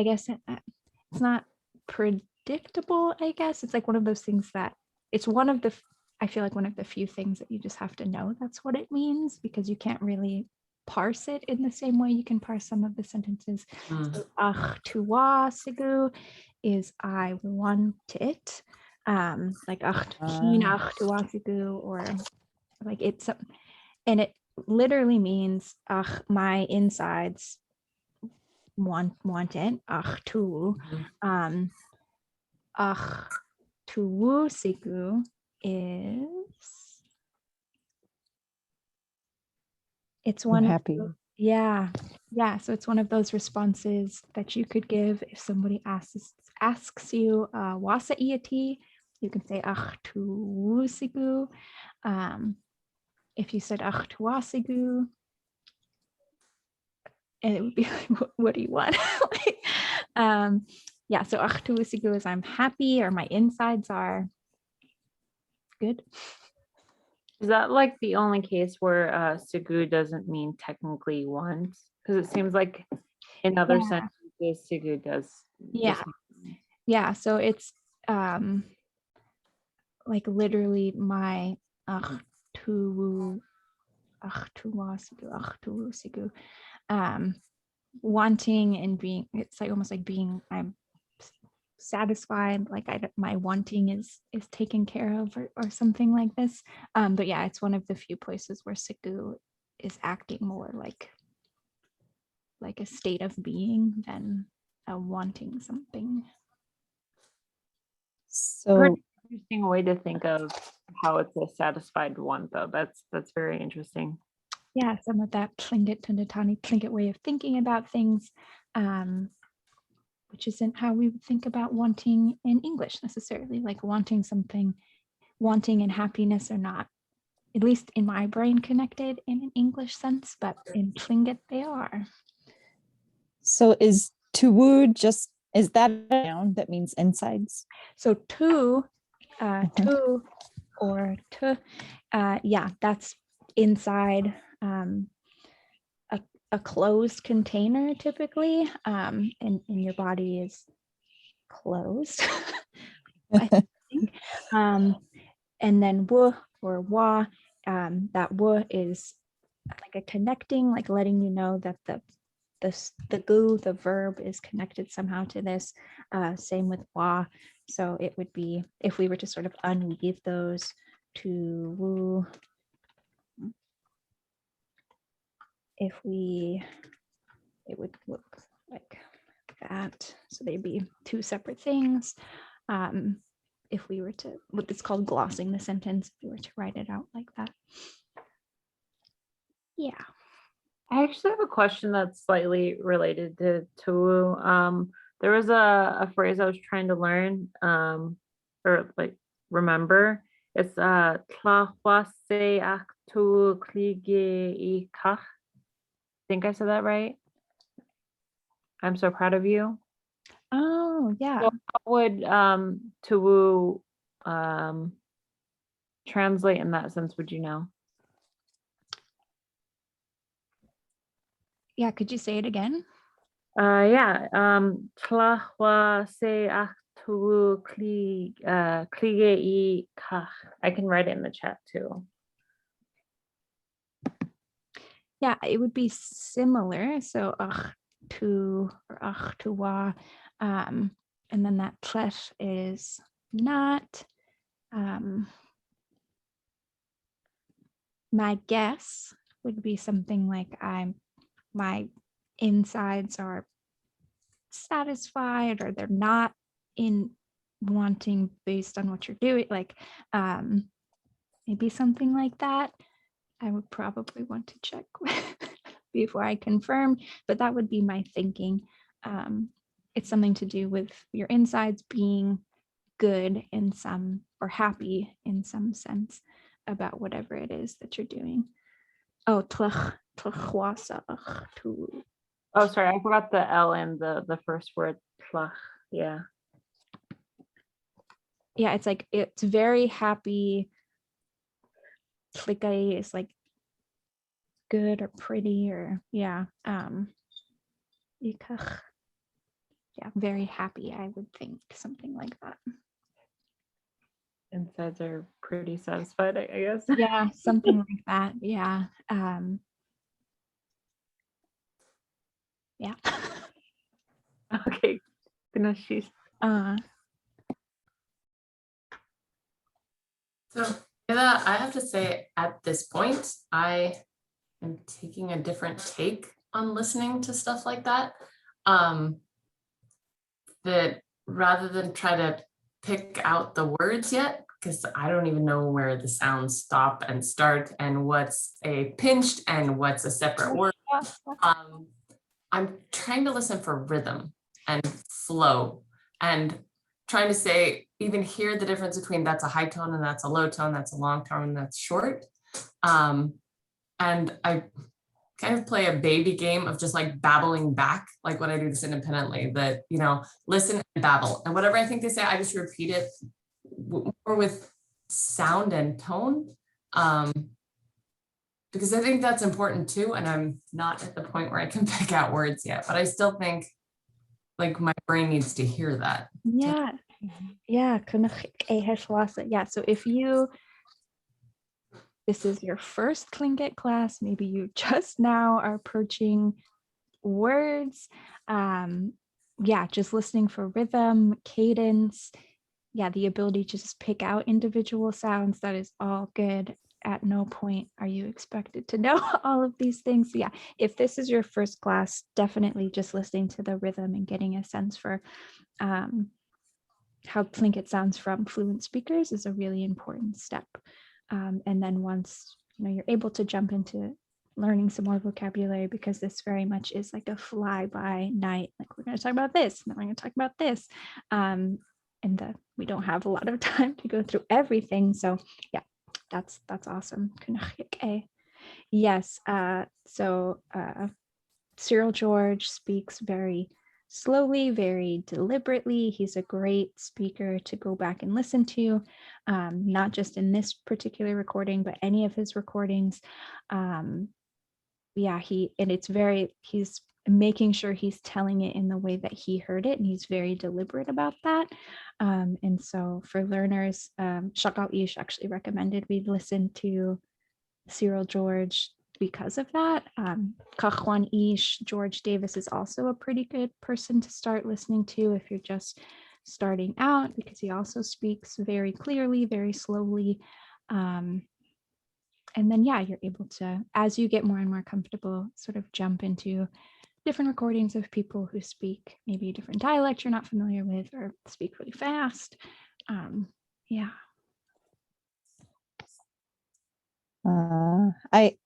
guess it's not predictable, I guess. It's like one of those things that it's one of the, I feel like one of the few things that you just have to know that's what it means, because you can't really parse it in the same way you can parse some of the sentences. So, ach tuwa sigu is I want it. Like ach hin ach tuwa sigu, or like it's, and it literally means ach, my insides want it. Ach tu. Ach tuwu sigu is, it's one of happy. yeah, so it's one of those responses that you could give if somebody asks you wasa iati, you can say ach tuwu sigu. If you said ach tuwasigu, and it would be like, what do you want? Yeah, so ach tuwasigu is I'm happy, or my insides are good. Is that like the only case where sigu doesn't mean technically want? Because it seems like in other Yeah. sentences, sigu does. Yeah. Yeah, so it's like literally my ach tuwu sigu. wanting and being, it's like almost like being, I'm satisfied, like my wanting is taken care of, or something like this. But yeah, it's one of the few places where siku is acting more like a state of being than wanting something. So Interesting way to think of how it's a satisfied want, though. That's very interesting. Yeah, some of that Tlingit way of thinking about things, which isn't how we would think about wanting in English necessarily. Like wanting something, wanting and happiness are not, at least in my brain, connected in an English sense, but in Tlingit they are. So is tuwu just, is that a noun that means insides? So tu or tu, yeah, that's inside a closed container typically, and your body is closed, I think. And then wu or wa, that wu is like a connecting, like letting you know that the gu, the verb, is connected somehow to this. Same with wa. So it would be, if we were to sort of unweave those to wu, it would look like that. So they'd be two separate things. If we were to, what it's called glossing the sentence, if we were to write it out like that. Yeah. I actually have a question that's slightly related to tuwu. There was a phrase I was trying to learn, or like remember. It's tlahwase ach tuwu klige I kach. I think I said that right. I'm so proud of you. Oh, yeah. So how would tuwu translate in that sense? Would you know? Yeah, could you say it again? Yeah. Tlahwa se ach tuwu klige I kach. I can write it in the chat too. Yeah, it would be similar. So ach tu or ach tu wa, and then that tlech is not. My guess would be something like my insides are satisfied, or they're not in wanting based on what you're doing, like maybe something like that. I would probably want to check before I confirm, but that would be my thinking. It's something to do with your insides being good in some, or happy in some sense about whatever it is that you're doing. Oh, tlachwasa. Oh, sorry, I forgot the L in the first word. Tlach. Yeah. Yeah, it's like, it's very happy. Tlikai is like good or pretty, or yeah. Ikach. Yeah, very happy, I would think, something like that. Insides are pretty satisfied, I guess. Yeah, something like that. Yeah. Yeah. Okay. So yeah, I have to say, at this point, I am taking a different take on listening to stuff like that. That rather than try to pick out the words yet, because I don't even know where the sounds stop and start and what's a pinched and what's a separate word. I'm trying to listen for rhythm and flow, and trying to say, even hear the difference between that's a high tone and that's a low tone, that's a long tone and that's short. And I kind of play a baby game of just like babbling back, like when I do this independently, that, you know, listen and babble, and whatever I think they say, I just repeat it more with sound and tone, because I think that's important too. And I'm not at the point where I can pick out words yet, but I still think like my brain needs to hear that. yeah. Yeah. Yeah. So if this is your first Tlingit class, maybe you just now are approaching words. Yeah, just listening for rhythm, cadence. Yeah, the ability to just pick out individual sounds, that is all good. At no point are you expected to know all of these things. So yeah, if this is your first class, definitely just listening to the rhythm and getting a sense for how Tlingit sounds from fluent speakers is a really important step. And then once you're able to jump into learning some more vocabulary, because this very much is like a fly-by night. Like, we're going to talk about this, and then we're going to talk about this. And we don't have a lot of time to go through everything. So yeah, that's awesome. Yes. So Cyril George speaks very slowly, very deliberately. He's a great speaker to go back and listen to, not just in this particular recording, but any of his recordings. Yeah, he's making sure he's telling it in the way that he heard it, and he's very deliberate about that. And so for learners, Dultóow Yé actually recommended we listen to Cyril George because of that. Kachwan Ish, George Davis is also a pretty good person to start listening to if you're just starting out, because he also speaks very clearly, very slowly. And then, yeah, you're able to, as you get more and more comfortable, sort of jump into different recordings of people who speak maybe a different dialect you're not familiar with, or speak really fast. Yeah. Ida,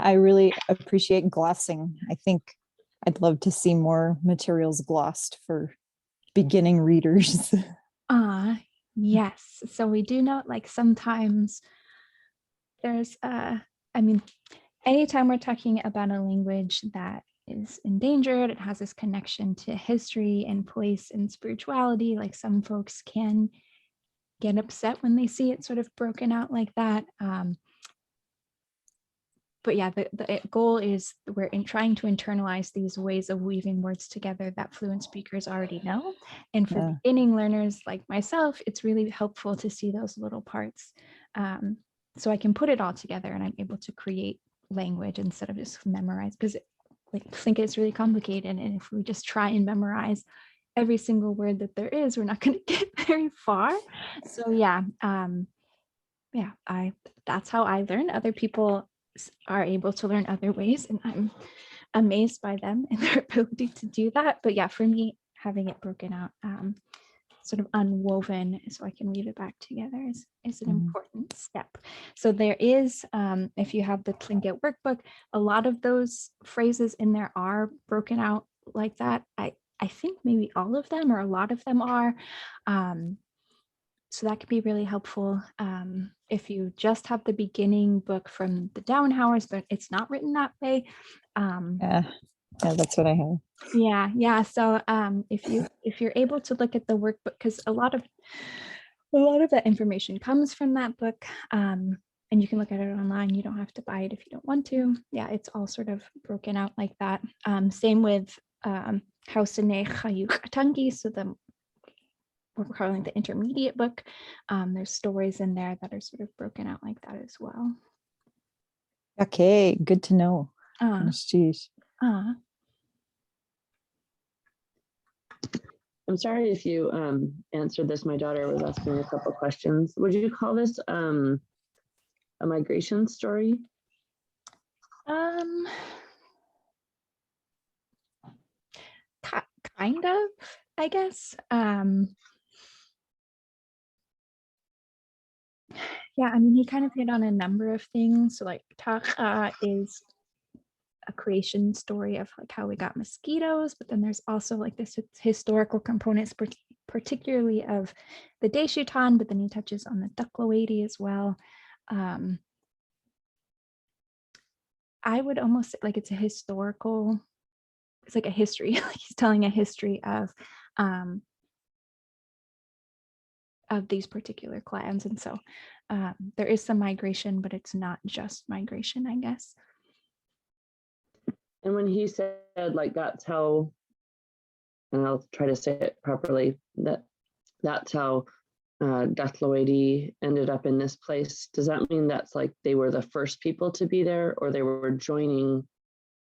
I really appreciate glossing. I think I'd love to see more materials glossed for beginning readers. Yes. So we do note, like, sometimes there's I mean, anytime we're talking about a language that is endangered, it has this connection to history and place and spirituality, like, some folks can get upset when they see it sort of broken out like that. But yeah, the goal is we're trying to internalize these ways of weaving words together that fluent speakers already know. And for beginning learners like myself, it's really helpful to see those little parts. So I can put it all together and I'm able to create language instead of just memorize, because I think it's really complicated. And if we just try and memorize every single word that there is, we're not going to get very far. So yeah, that's how I learn. Other people are able to learn other ways, and I'm amazed by them and their ability to do that. But yeah, for me, having it broken out, sort of unwoven, so I can weave it back together is an important step. So there is, if you have the Tlingit workbook, a lot of those phrases in there are broken out like that. I think maybe all of them or a lot of them are. So that could be really helpful. If you just have the beginning book from the Downhowers, but it's not written that way. Yeah, that's what I have. Yeah. So if you're able to look at the workbook, because a lot of that information comes from that book, and you can look at it online. You don't have to buy it if you don't want to. Yeah, it's all sort of broken out like that. Same with Hausane Chayuch, so we're calling the intermediate book. There's stories in there that are sort of broken out like that as well. Okay, good to know. I'm sorry if you answered this. My daughter was asking a couple questions. Would you call this a migration story? Kind of, I guess. Yeah, I mean, he kind of hit on a number of things. So like Tacha is a creation story of like how we got mosquitoes, but then there's also like this historical components, particularly of the Deshutan, but then he touches on the Dultóow Yé as well. I would almost say like it's like a history. Like he's telling a history of these particular clans, and so there is some migration, but it's not just migration, I guess. And when he said like that's how, and I'll try to say it properly, that's how Dultóow Yé ended up in this place, does that mean that's like they were the first people to be there, or they were joining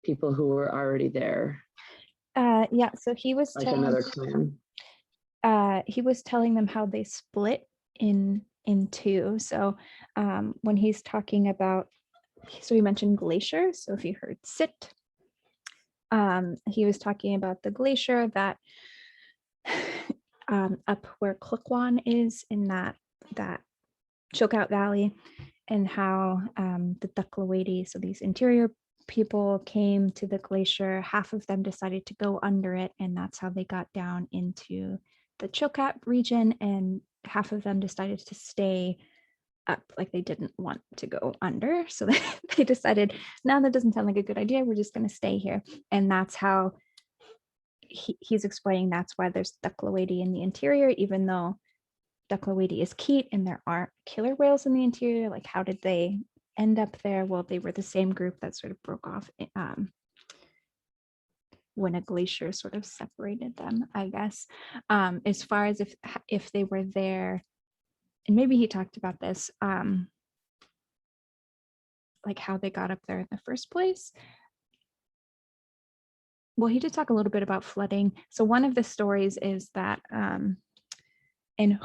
people who were already there, Yeah, so he was like telling another clan? he was telling them how they split in two. So when he's talking about, so he mentioned glacier. So if you heard sit, he was talking about the glacier that up where Klukwan is in that Chokout Valley, and how the Duklawadi, so these interior people came to the glacier, half of them decided to go under it, and that's how they got down into the Chokat region, and half of them decided to stay up, like they didn't want to go under. So they decided, no, that doesn't sound like a good idea, we're just going to stay here. And that's how he's explaining that's why there's Duklawadi in the interior, even though Duklawadi is Keat and there aren't killer whales in the interior. Like, how did they end up there? Well, they were the same group that sort of broke off when a glacier sort of separated them, I guess. As far as if they were there, and maybe he talked about this, like how they got up there in the first place. Well, he did talk a little bit about flooding. So one of the stories is that and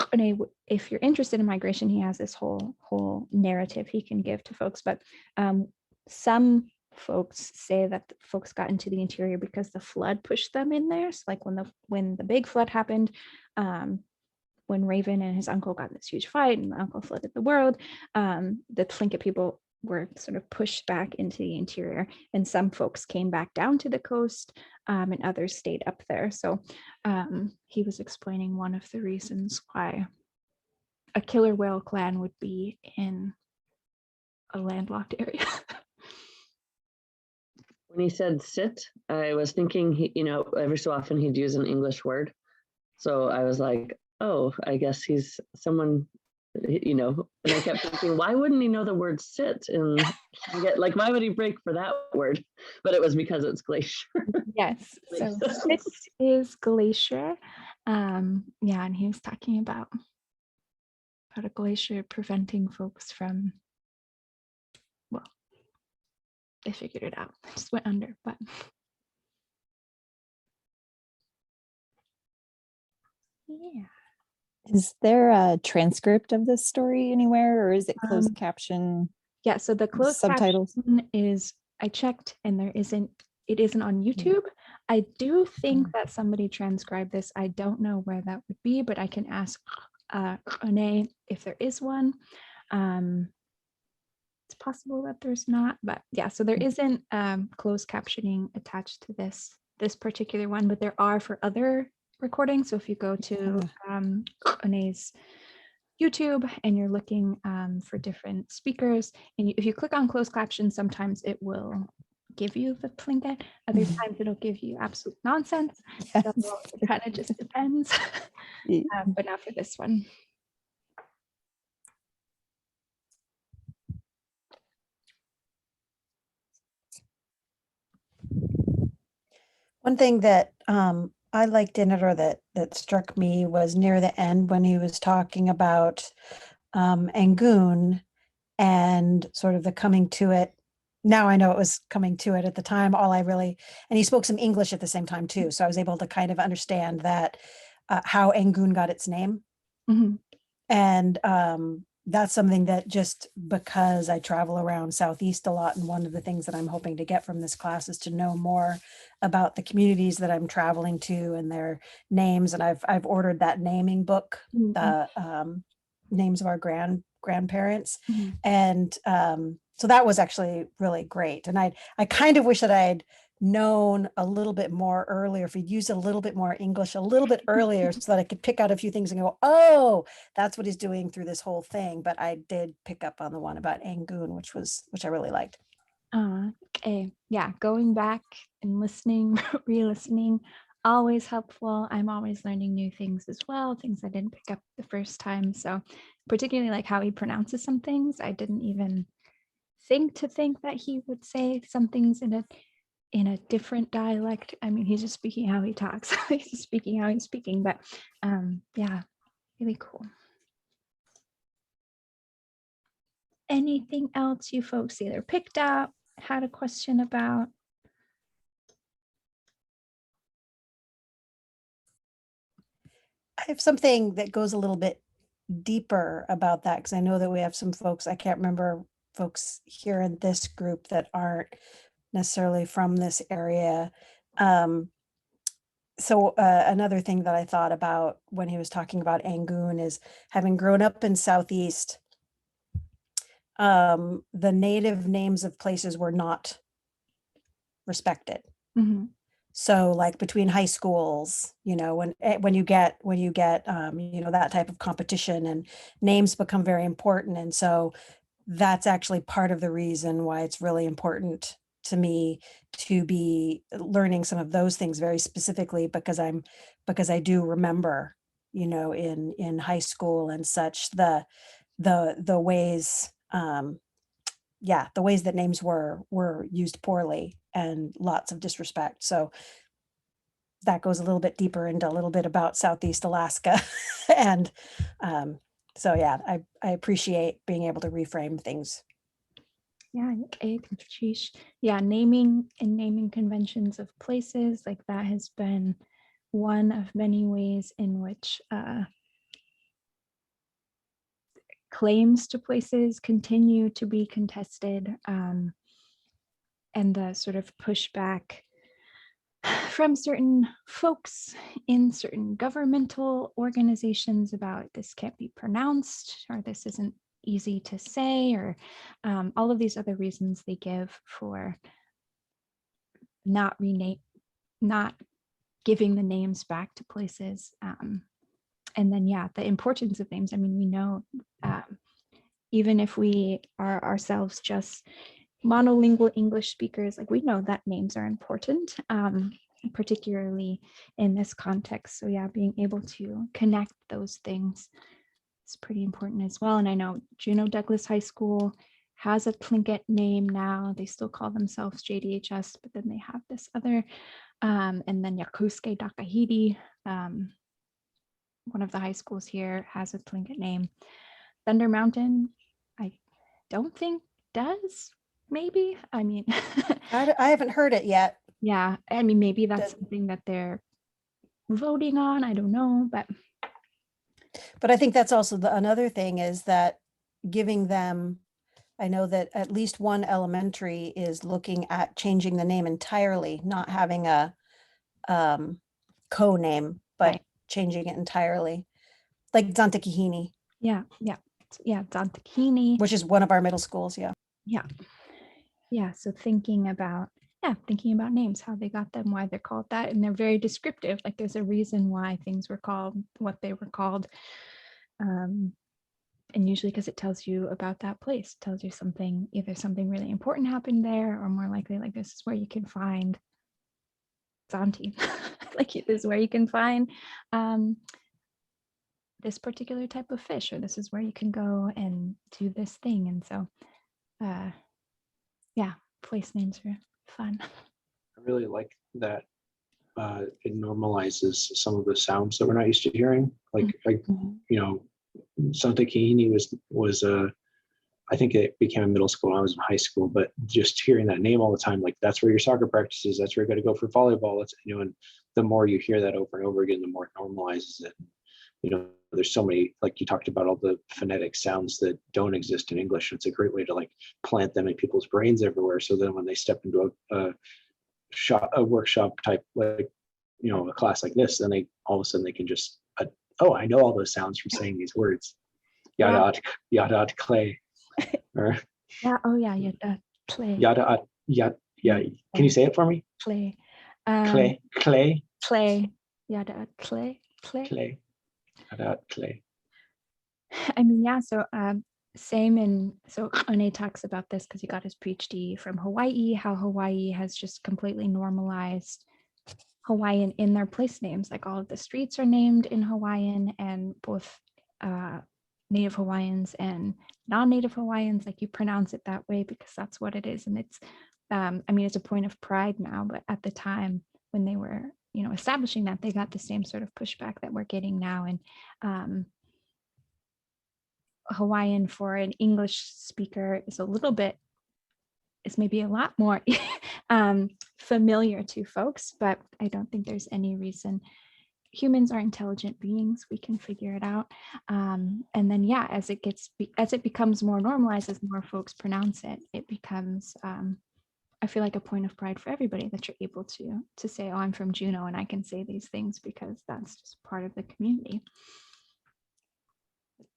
if you're interested in migration, he has this whole narrative he can give to folks. But some folks say that the folks got into the interior because the flood pushed them in there. So like when the big flood happened, when Raven and his uncle got in this huge fight and the uncle flooded the world, the Tlingit people were sort of pushed back into the interior, and some folks came back down to the coast, and others stayed up there. So he was explaining one of the reasons why a killer whale clan would be in a landlocked area. When he said sit, I was thinking, every so often he'd use an English word. So I was like, oh, I guess he's someone, and I kept thinking, why wouldn't he know the word sit? And like, why would he break for that word? But it was because it's glacier. Yes, so sit is glacier. Yeah, and he was talking about a glacier preventing folks from, well, they figured it out. They just went under, but yeah. Is there a transcript of this story anywhere, or is it closed caption? Yeah, so the closed subtitles caption is, I checked and it isn't on YouTube. I do think that somebody transcribed this. I don't know where that would be, but I can ask Renee if there is one. It's possible that there's not, but yeah, so there isn't closed captioning attached to this particular one, but there are for other recordings. So if you go to Renee's YouTube and you're looking for different speakers, and if you click on closed caption, sometimes it will give you the Tlingit. Other times it'll give you absolute nonsense. So it kind of just depends, but not for this one. One thing that I liked in it, or that struck me, was near the end when he was talking about Angoon and sort of the coming to it. Now I know it was coming to it. At the time, and he spoke some English at the same time too. So I was able to kind of understand that how Angoon got its name. Mm-hmm. And that's something that, just because I travel around Southeast a lot, and one of the things that I'm hoping to get from this class is to know more about the communities that I'm traveling to and their names. And I've ordered that naming book, the names of our grandparents. Mm-hmm. And so that was actually really great. And I kind of wish that I had known a little bit more earlier, if he'd used a little bit more English a little bit earlier, so that I could pick out a few things and go, oh, that's what he's doing through this whole thing. But I did pick up on the one about Angoon, which I really liked. Okay, yeah, going back and listening, re-listening, always helpful. I'm always learning new things as well, things I didn't pick up the first time. So particularly like how he pronounces some things, I didn't even think that he would say some things in a different dialect. I mean, he's just speaking how he talks. He's just speaking how he's speaking, but yeah, really cool. Anything else you folks either picked up, had a question about? I have something that goes a little bit deeper about that, because I know that we have some folks, I can't remember folks here in this group that aren't necessarily from this area. So another thing that I thought about when he was talking about Angoon is, having grown up in Southeast, the native names of places were not respected. Mhm. So like between high schools, you know, when you get you know, that type of competition, and names become very important. And so that's actually part of the reason why it's really important to me to be learning some of those things very specifically, because I do remember, you know, in high school and such, the ways, yeah, the ways that names were used poorly and lots of disrespect. So that goes a little bit deeper into a little bit about Southeast Alaska. And so yeah, I appreciate being able to reframe things. Yeah, sheesh. Yeah, naming conventions of places, like that has been one of many ways in which claims to places continue to be contested, and the sort of pushback from certain folks in certain governmental organizations about this can't be pronounced, or this isn't easy to say, or all of these other reasons they give for not giving the names back to places. And then, yeah, the importance of names. I mean, we know, even if we are ourselves just monolingual English speakers, like we know that names are important, particularly in this context. So yeah, being able to connect those things is pretty important as well. And I know Juneau Douglas High School has a Tlingit name now. They still call themselves JDHS, but then they have this other, and then Yakusuke Dakahiti, one of the high schools here, has a Tlingit name. Thunder Mountain, I don't think does, maybe. I mean, I haven't heard it yet. yeah, I mean, maybe that's something that they're voting on. I don't know, but I think that's also another thing is that giving them, I know that at least one elementary is looking at changing the name entirely, not having a co-name, but right, changing it entirely. Like Zantakihini, yeah, Zantakini, which is one of our middle schools. Yeah. Yeah. So thinking about names, how they got them, why they're called that, and they're very descriptive. Like there's a reason why things were called what they were called. And usually because it tells you about that place, it tells you something, either something really important happened there, or more likely like this is where you can find Zanti. Like this is where you can find this particular type of fish, or this is where you can go and do this thing. And so yeah, place names are fun. I really like that it normalizes some of the sounds that we're not used to hearing. Like, you know, Santa Kihini was I think it became a middle school when I was in high school, but just hearing that name all the time, like that's where your soccer practice is, that's where you got to go for volleyball. That's, you know, and the more you hear that over and over again, the more it normalizes it. You know, there's so many, like you talked about, all the phonetic sounds that don't exist in English. It's a great way to like plant them in people's brains everywhere. So then when they step into a workshop type, like, you know, a class like this, then they all of a sudden they can just, oh, I know all those sounds from saying these words. Yada yada clay. Or yeah, oh yeah, yada clay. Yada yada. Yeah. Can you say it for me? Clay. Clay. Yada clay. Yada clay. I mean, yeah, so same in, so Ane talks about this because he got his PhD from Hawaii, how Hawaii has just completely normalized Hawaiian in their place names. Like all of the streets are named in Hawaiian, and both Native Hawaiians and non-Native Hawaiians, like you pronounce it that way because that's what it is. And it's, I mean, it's a point of pride now, but at the time when they were, you know, establishing that, they got the same sort of pushback that we're getting now. And Hawaiian for an English speaker is maybe a lot more familiar to folks, but I don't think there's any reason humans are intelligent beings. We can figure it out. And then, yeah, as it becomes more normalized, as more folks pronounce it, it becomes, I feel like, a point of pride for everybody that you're able to say, oh, I'm from Juneau and I can say these things because that's just part of the community.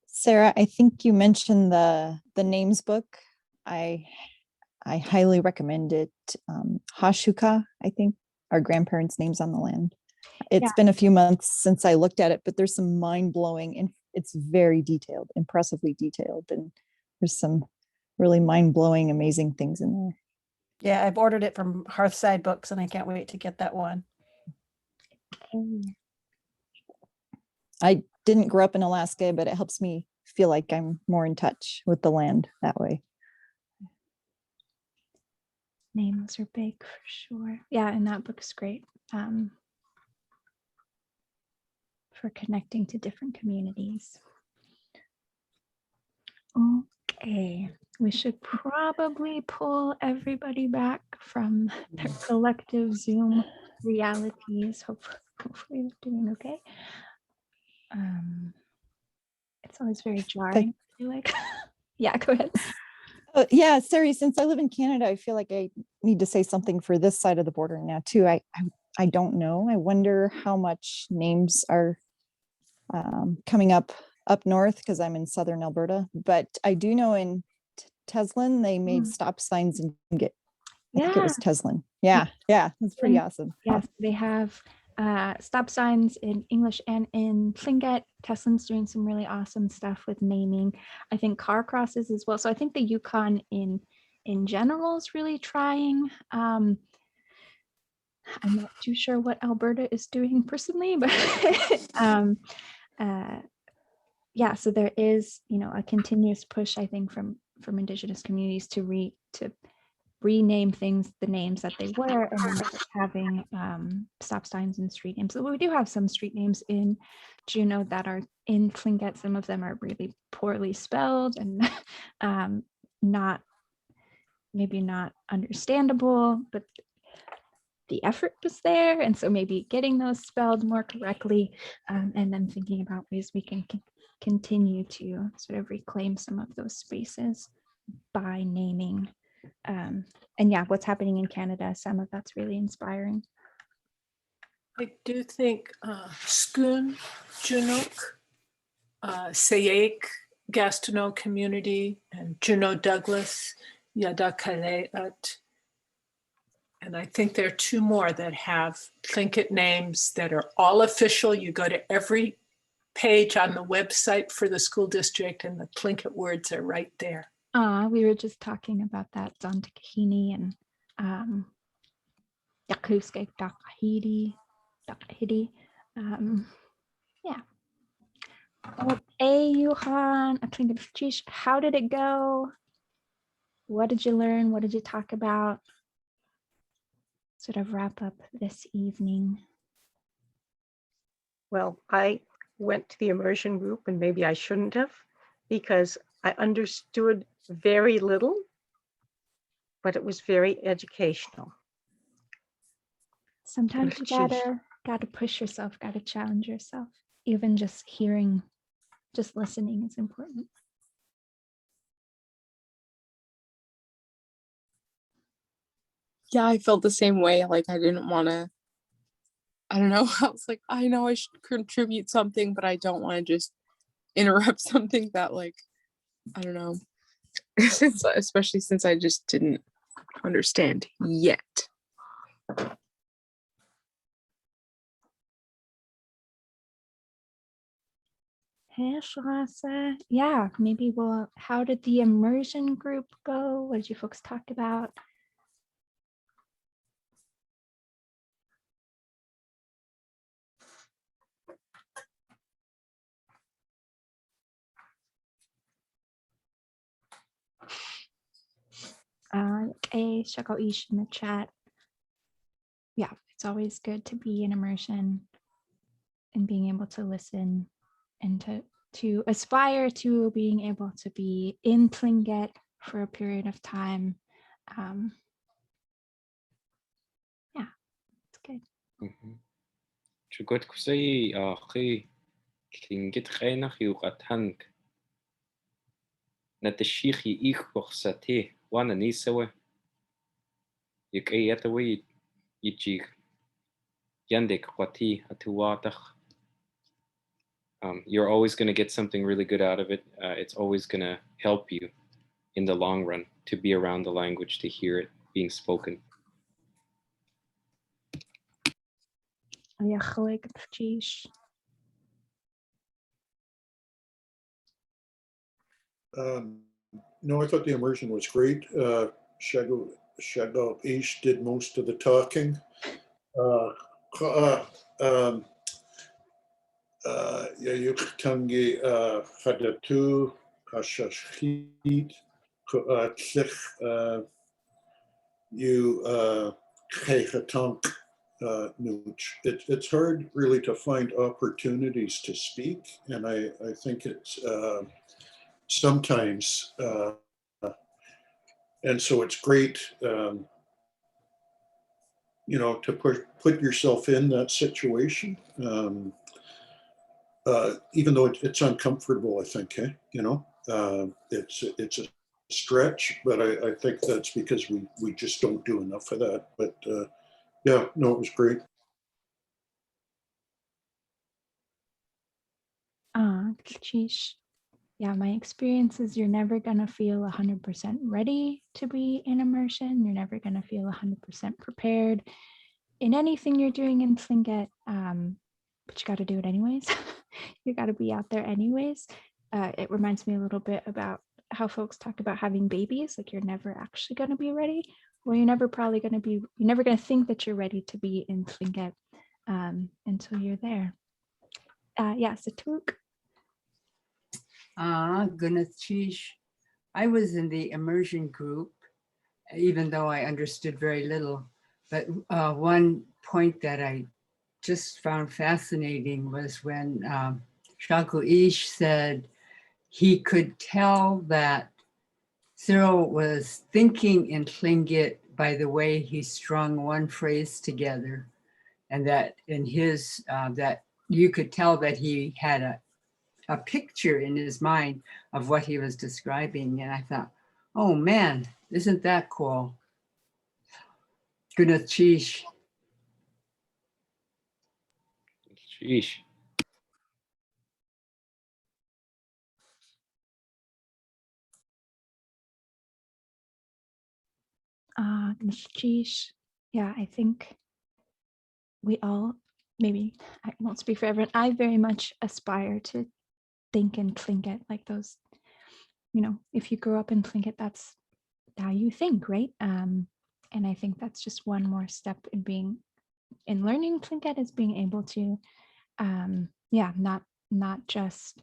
Sarah, I think you mentioned the names book. I highly recommend it. Hashuka, I think, our grandparents' names on the land. It's been a few months since I looked at it, but there's some mind-blowing, and it's very detailed, impressively detailed, and there's some really mind-blowing, amazing things in there. Yeah, I've ordered it from Hearthside Books and I can't wait to get that one. I didn't grow up in Alaska, but it helps me feel like I'm more in touch with the land that way. Names are big for sure. Yeah, and that book is great for connecting to different communities. Okay, we should probably pull everybody back from their collective Zoom realities. Hopefully they're doing okay. It's always very jarring, I feel like. Yeah, go ahead. Yeah, Sari, since I live in Canada, I feel like I need to say something for this side of the border now too. I don't know. I wonder how much names are coming up north because I'm in southern Alberta. But I do know in Teslin they made stop signs and get. I think it was Teslin. Yeah, that's pretty awesome. Yes, they have stop signs in English and in Tlingit. Teslin's doing some really awesome stuff with naming. I think car crosses as well. So I think the Yukon in general is really trying. I'm not too sure what Alberta is doing personally, but yeah, so there is, a continuous push, I think, from Indigenous communities to rename things the names that they were, and then having stop signs and street names. So we do have some street names in Juneau that are in Tlingit. Some of them are really poorly spelled and maybe not understandable, but the effort was there. And so maybe getting those spelled more correctly, and then thinking about ways we can continue to sort of reclaim some of those spaces by naming. And yeah, what's happening in Canada, some of that's really inspiring. I do think Skoon, Chinook, Sayek, Gastineau Community, and Juneau Douglas, Yadakaleat. And I think there are two more that have Tlingit names that are all official. You go to every page on the website for the school district and the Tlingit words are right there. We were just talking about that, Zontakahini and Yakuske Dakahidi. Yeah. Hey, Johan, how did it go? What did you learn? What did you talk about? Sort of wrap up this evening. Well, I went to the immersion group and maybe I shouldn't have because I understood very little, but it was very educational. Sometimes you gotta push yourself, gotta challenge yourself. Even just hearing, just listening is important. Yeah, I felt the same way. Like I didn't want to, I don't know. I was like, I know I should contribute something, but I don't want to just interrupt something that, like, I don't know, especially since I just didn't understand yet. Hey, yeah, maybe how did the immersion group go? What did you folks talk about? Check out Ish in the chat. Yeah, it's always good to be in immersion and being able to listen and to aspire to being able to be in Tlingit for a period of time. Yeah, it's good. Chugot kusay khi klingit khainach yu qatank. Natashikhi ich boxate wana nisawe. Yuk ayatawe yichik yandek kwati atuwatach. You're always going to get something really good out of it. It's always going to help you in the long run to be around the language, to hear it being spoken. Ja, gelijk precies. No, I thought the immersion was great. Shago Ish did most of the talking. Yayuk Tangi Hadatu Kashashit Tsich you Khechatank Nuch. It's hard really to find opportunities to speak, and I think it's sometimes and so it's great you know, to put yourself in that situation, even though it's uncomfortable, I think, you know, it's a stretch, but I think that's because we just don't do enough of that. But yeah, no, it was great. Sheesh. Yeah, my experience is you're never going to feel 100% ready to be in immersion. You're never going to feel 100% prepared in anything you're doing in Tlingit, but you got to do it anyways. You got to be out there anyways. It reminds me a little bit about how folks talk about having babies, like you're never actually going to be ready. Well, you're never going to think that you're ready to be in Tlingit until you're there. Yeah, Satuk. Goodness, sheesh. I was in the immersion group, even though I understood very little. But one point that I just found fascinating was when Shaku Ish said he could tell that Cyril was thinking in Tlingit by the way he strung one phrase together, and that in his, that you could tell that he had a picture in his mind of what he was describing. And I thought, oh man, isn't that cool? Goodness, sheesh. Sheesh. Sheesh. Yeah, I think we all, maybe I won't speak for everyone, I very much aspire to think in Tlingit, like those, you know, if you grew up in Tlingit, that's how you think, right? And I think that's just one more step in learning Tlingit, is being able to, yeah, not just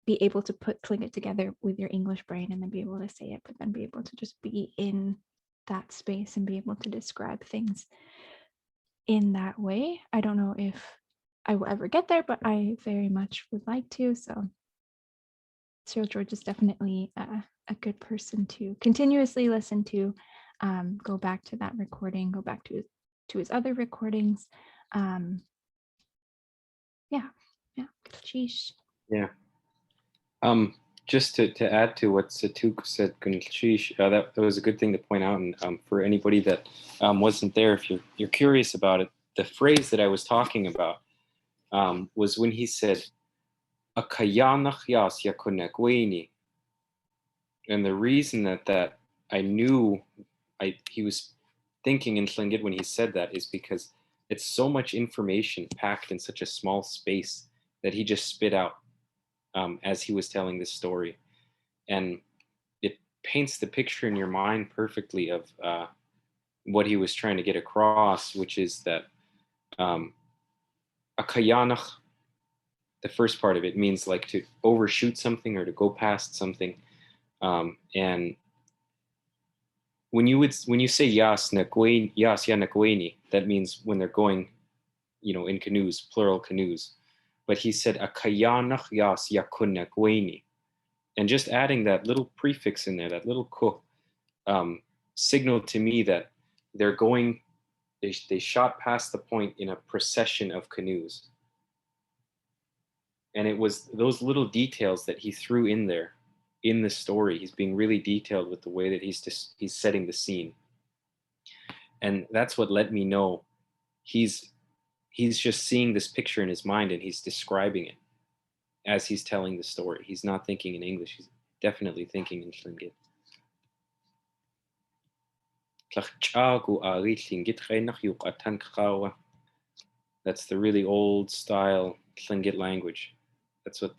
be able to put Tlingit together with your English brain and then be able to say it, but then be able to just be in that space and be able to describe things in that way. I don't know if I will ever get there, but I very much would like to. So Cyril George is definitely a good person to continuously listen to, go back to that recording, go back to his other recordings. Yeah. Sheesh. Yeah. Just to add to what Satuk said, Gunshish, that was a good thing to point out. And for anybody that wasn't there, if you're curious about it, the phrase that I was talking about was when he said, "Akayanach yas yakunekweni." And the reason that I knew he was thinking in Tlingit when he said that is because it's so much information packed in such a small space that he just spit out as he was telling this story. And it paints the picture in your mind perfectly of what he was trying to get across, which is that akayanach, the first part of it, means like to overshoot something or to go past something. And when you say yas ya nakweni, that means when they're going, you know, in canoes, plural canoes. But he said akayanach yas yakun nakweni. And just adding that little prefix in there, that little ko, signaled to me that they're going They shot past the point in a procession of canoes. And it was those little details that he threw in there in the story. He's being really detailed with the way that he's setting the scene. And that's what let me know he's just seeing this picture in his mind and he's describing it as he's telling the story. He's not thinking in English. He's definitely thinking in Tlingit. That's the really old style Tlingit language. That's what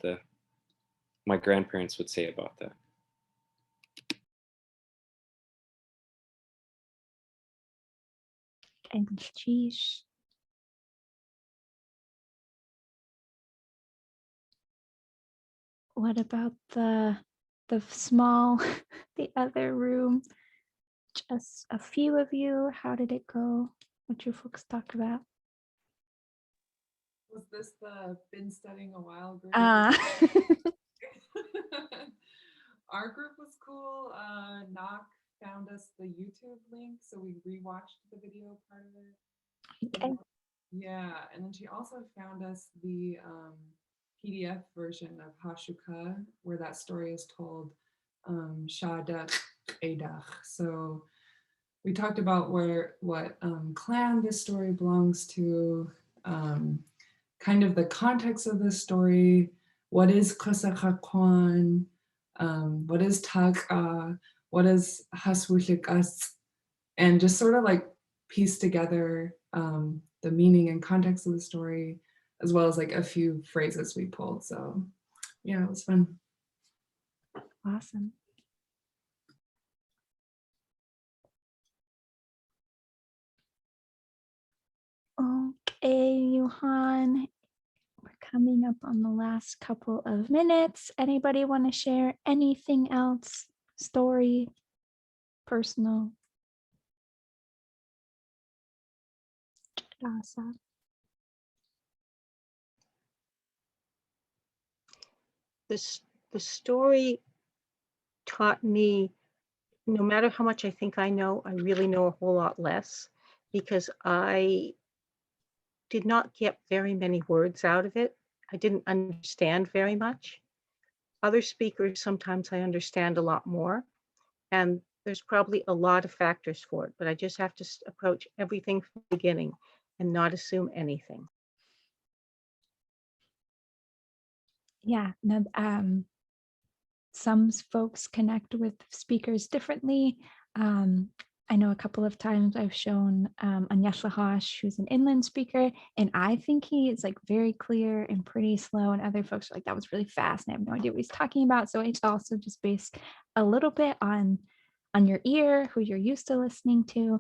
my grandparents would say about that. And sheesh. What about the small, the other room? Just a few of you. How did it go? What you folks talk about? Was this the been studying a while group? Our group was cool. Knock found us the YouTube link, so we rewatched the video part of it. Okay. Yeah, and then she also found us the PDF version of Hashuka, where that story is told, Shadak Eidach. So we talked about what clan this story belongs to, kind of the context of this story, what is Kosakakwan, what is Taka, what is Haswushikas, and just sort of like piece together the meaning and context of the story, as well as like a few phrases we pulled. So yeah, it was fun. Awesome. Okay, Johan, we're coming up on the last couple of minutes. Anybody want to share anything else? Story, personal? Awesome. The story taught me, no matter how much I think I know, I really know a whole lot less, because I did not get very many words out of it. I didn't understand very much. Other speakers, sometimes I understand a lot more, and there's probably a lot of factors for it, but I just have to approach everything from the beginning and not assume anything. Yeah, no, some folks connect with speakers differently. I know a couple of times I've shown Anya Lahash, who's an inland speaker, and I think he is like very clear and pretty slow, and other folks are like, that was really fast and I have no idea what he's talking about. So it's also just based a little bit on your ear, who you're used to listening to.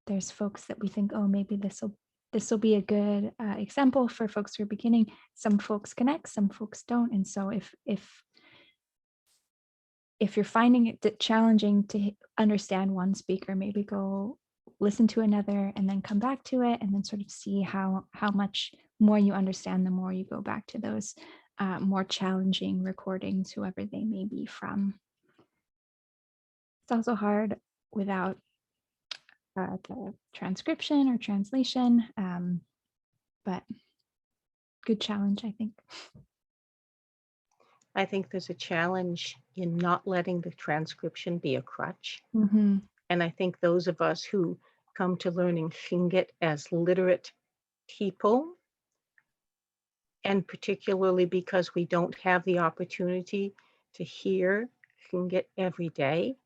There's folks that we think, oh, maybe this will be a good example for folks who are beginning. Some folks connect, some folks don't. And so if you're finding it challenging to understand one speaker, maybe go listen to another and then come back to it and then sort of see how much more you understand the more you go back to those more challenging recordings, whoever they may be from. It's also hard without the transcription or translation, but good challenge, I think. I think there's a challenge in not letting the transcription be a crutch. Mm-hmm. And I think those of us who come to learning Tlingit as literate people, and particularly because we don't have the opportunity to hear Tlingit every day,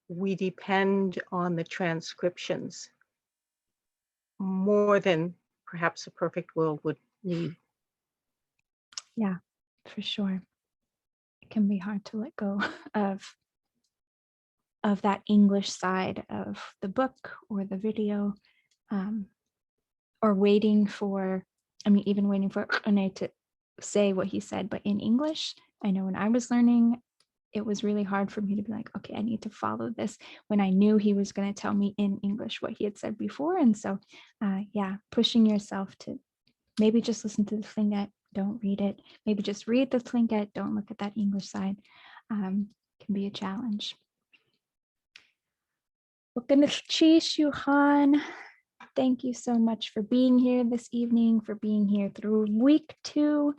we depend on the transcriptions more than perhaps a perfect world would need. Yeah, for sure. It can be hard to let go of that English side of the book or the video, or waiting for, even waiting for Rene to say what he said, but in English. I know when I was learning, it was really hard for me to be like, okay, I need to follow this, when I knew he was going to tell me in English what he had said before. And so, yeah, pushing yourself to maybe just listen to the Tlingit, don't read it. Maybe just read the Tlingit, don't look at that English side. Can be a challenge. Chish Yuhan, thank you so much for being here this evening, for being here through week 2.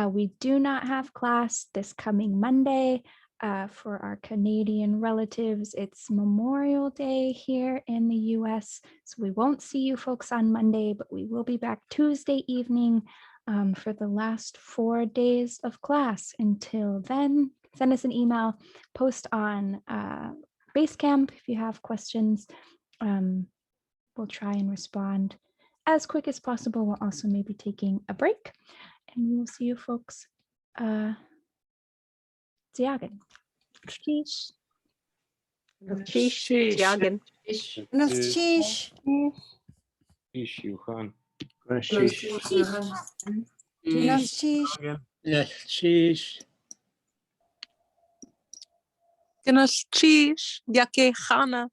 We do not have class this coming Monday. For our Canadian relatives, it's Memorial Day here in the US. So we won't see you folks on Monday, but we will be back Tuesday evening for the last 4 days of class. Until then, send us an email, post on Basecamp if you have questions. We'll try and respond as quick as possible. We're also maybe taking a break, and we will see you folks. Ziagen. Sheesh. Sheesh, Jagen. Sheesh. Sheesh, Yuhan. Sheesh. Yes, sheesh. Sheesh, Yakehana.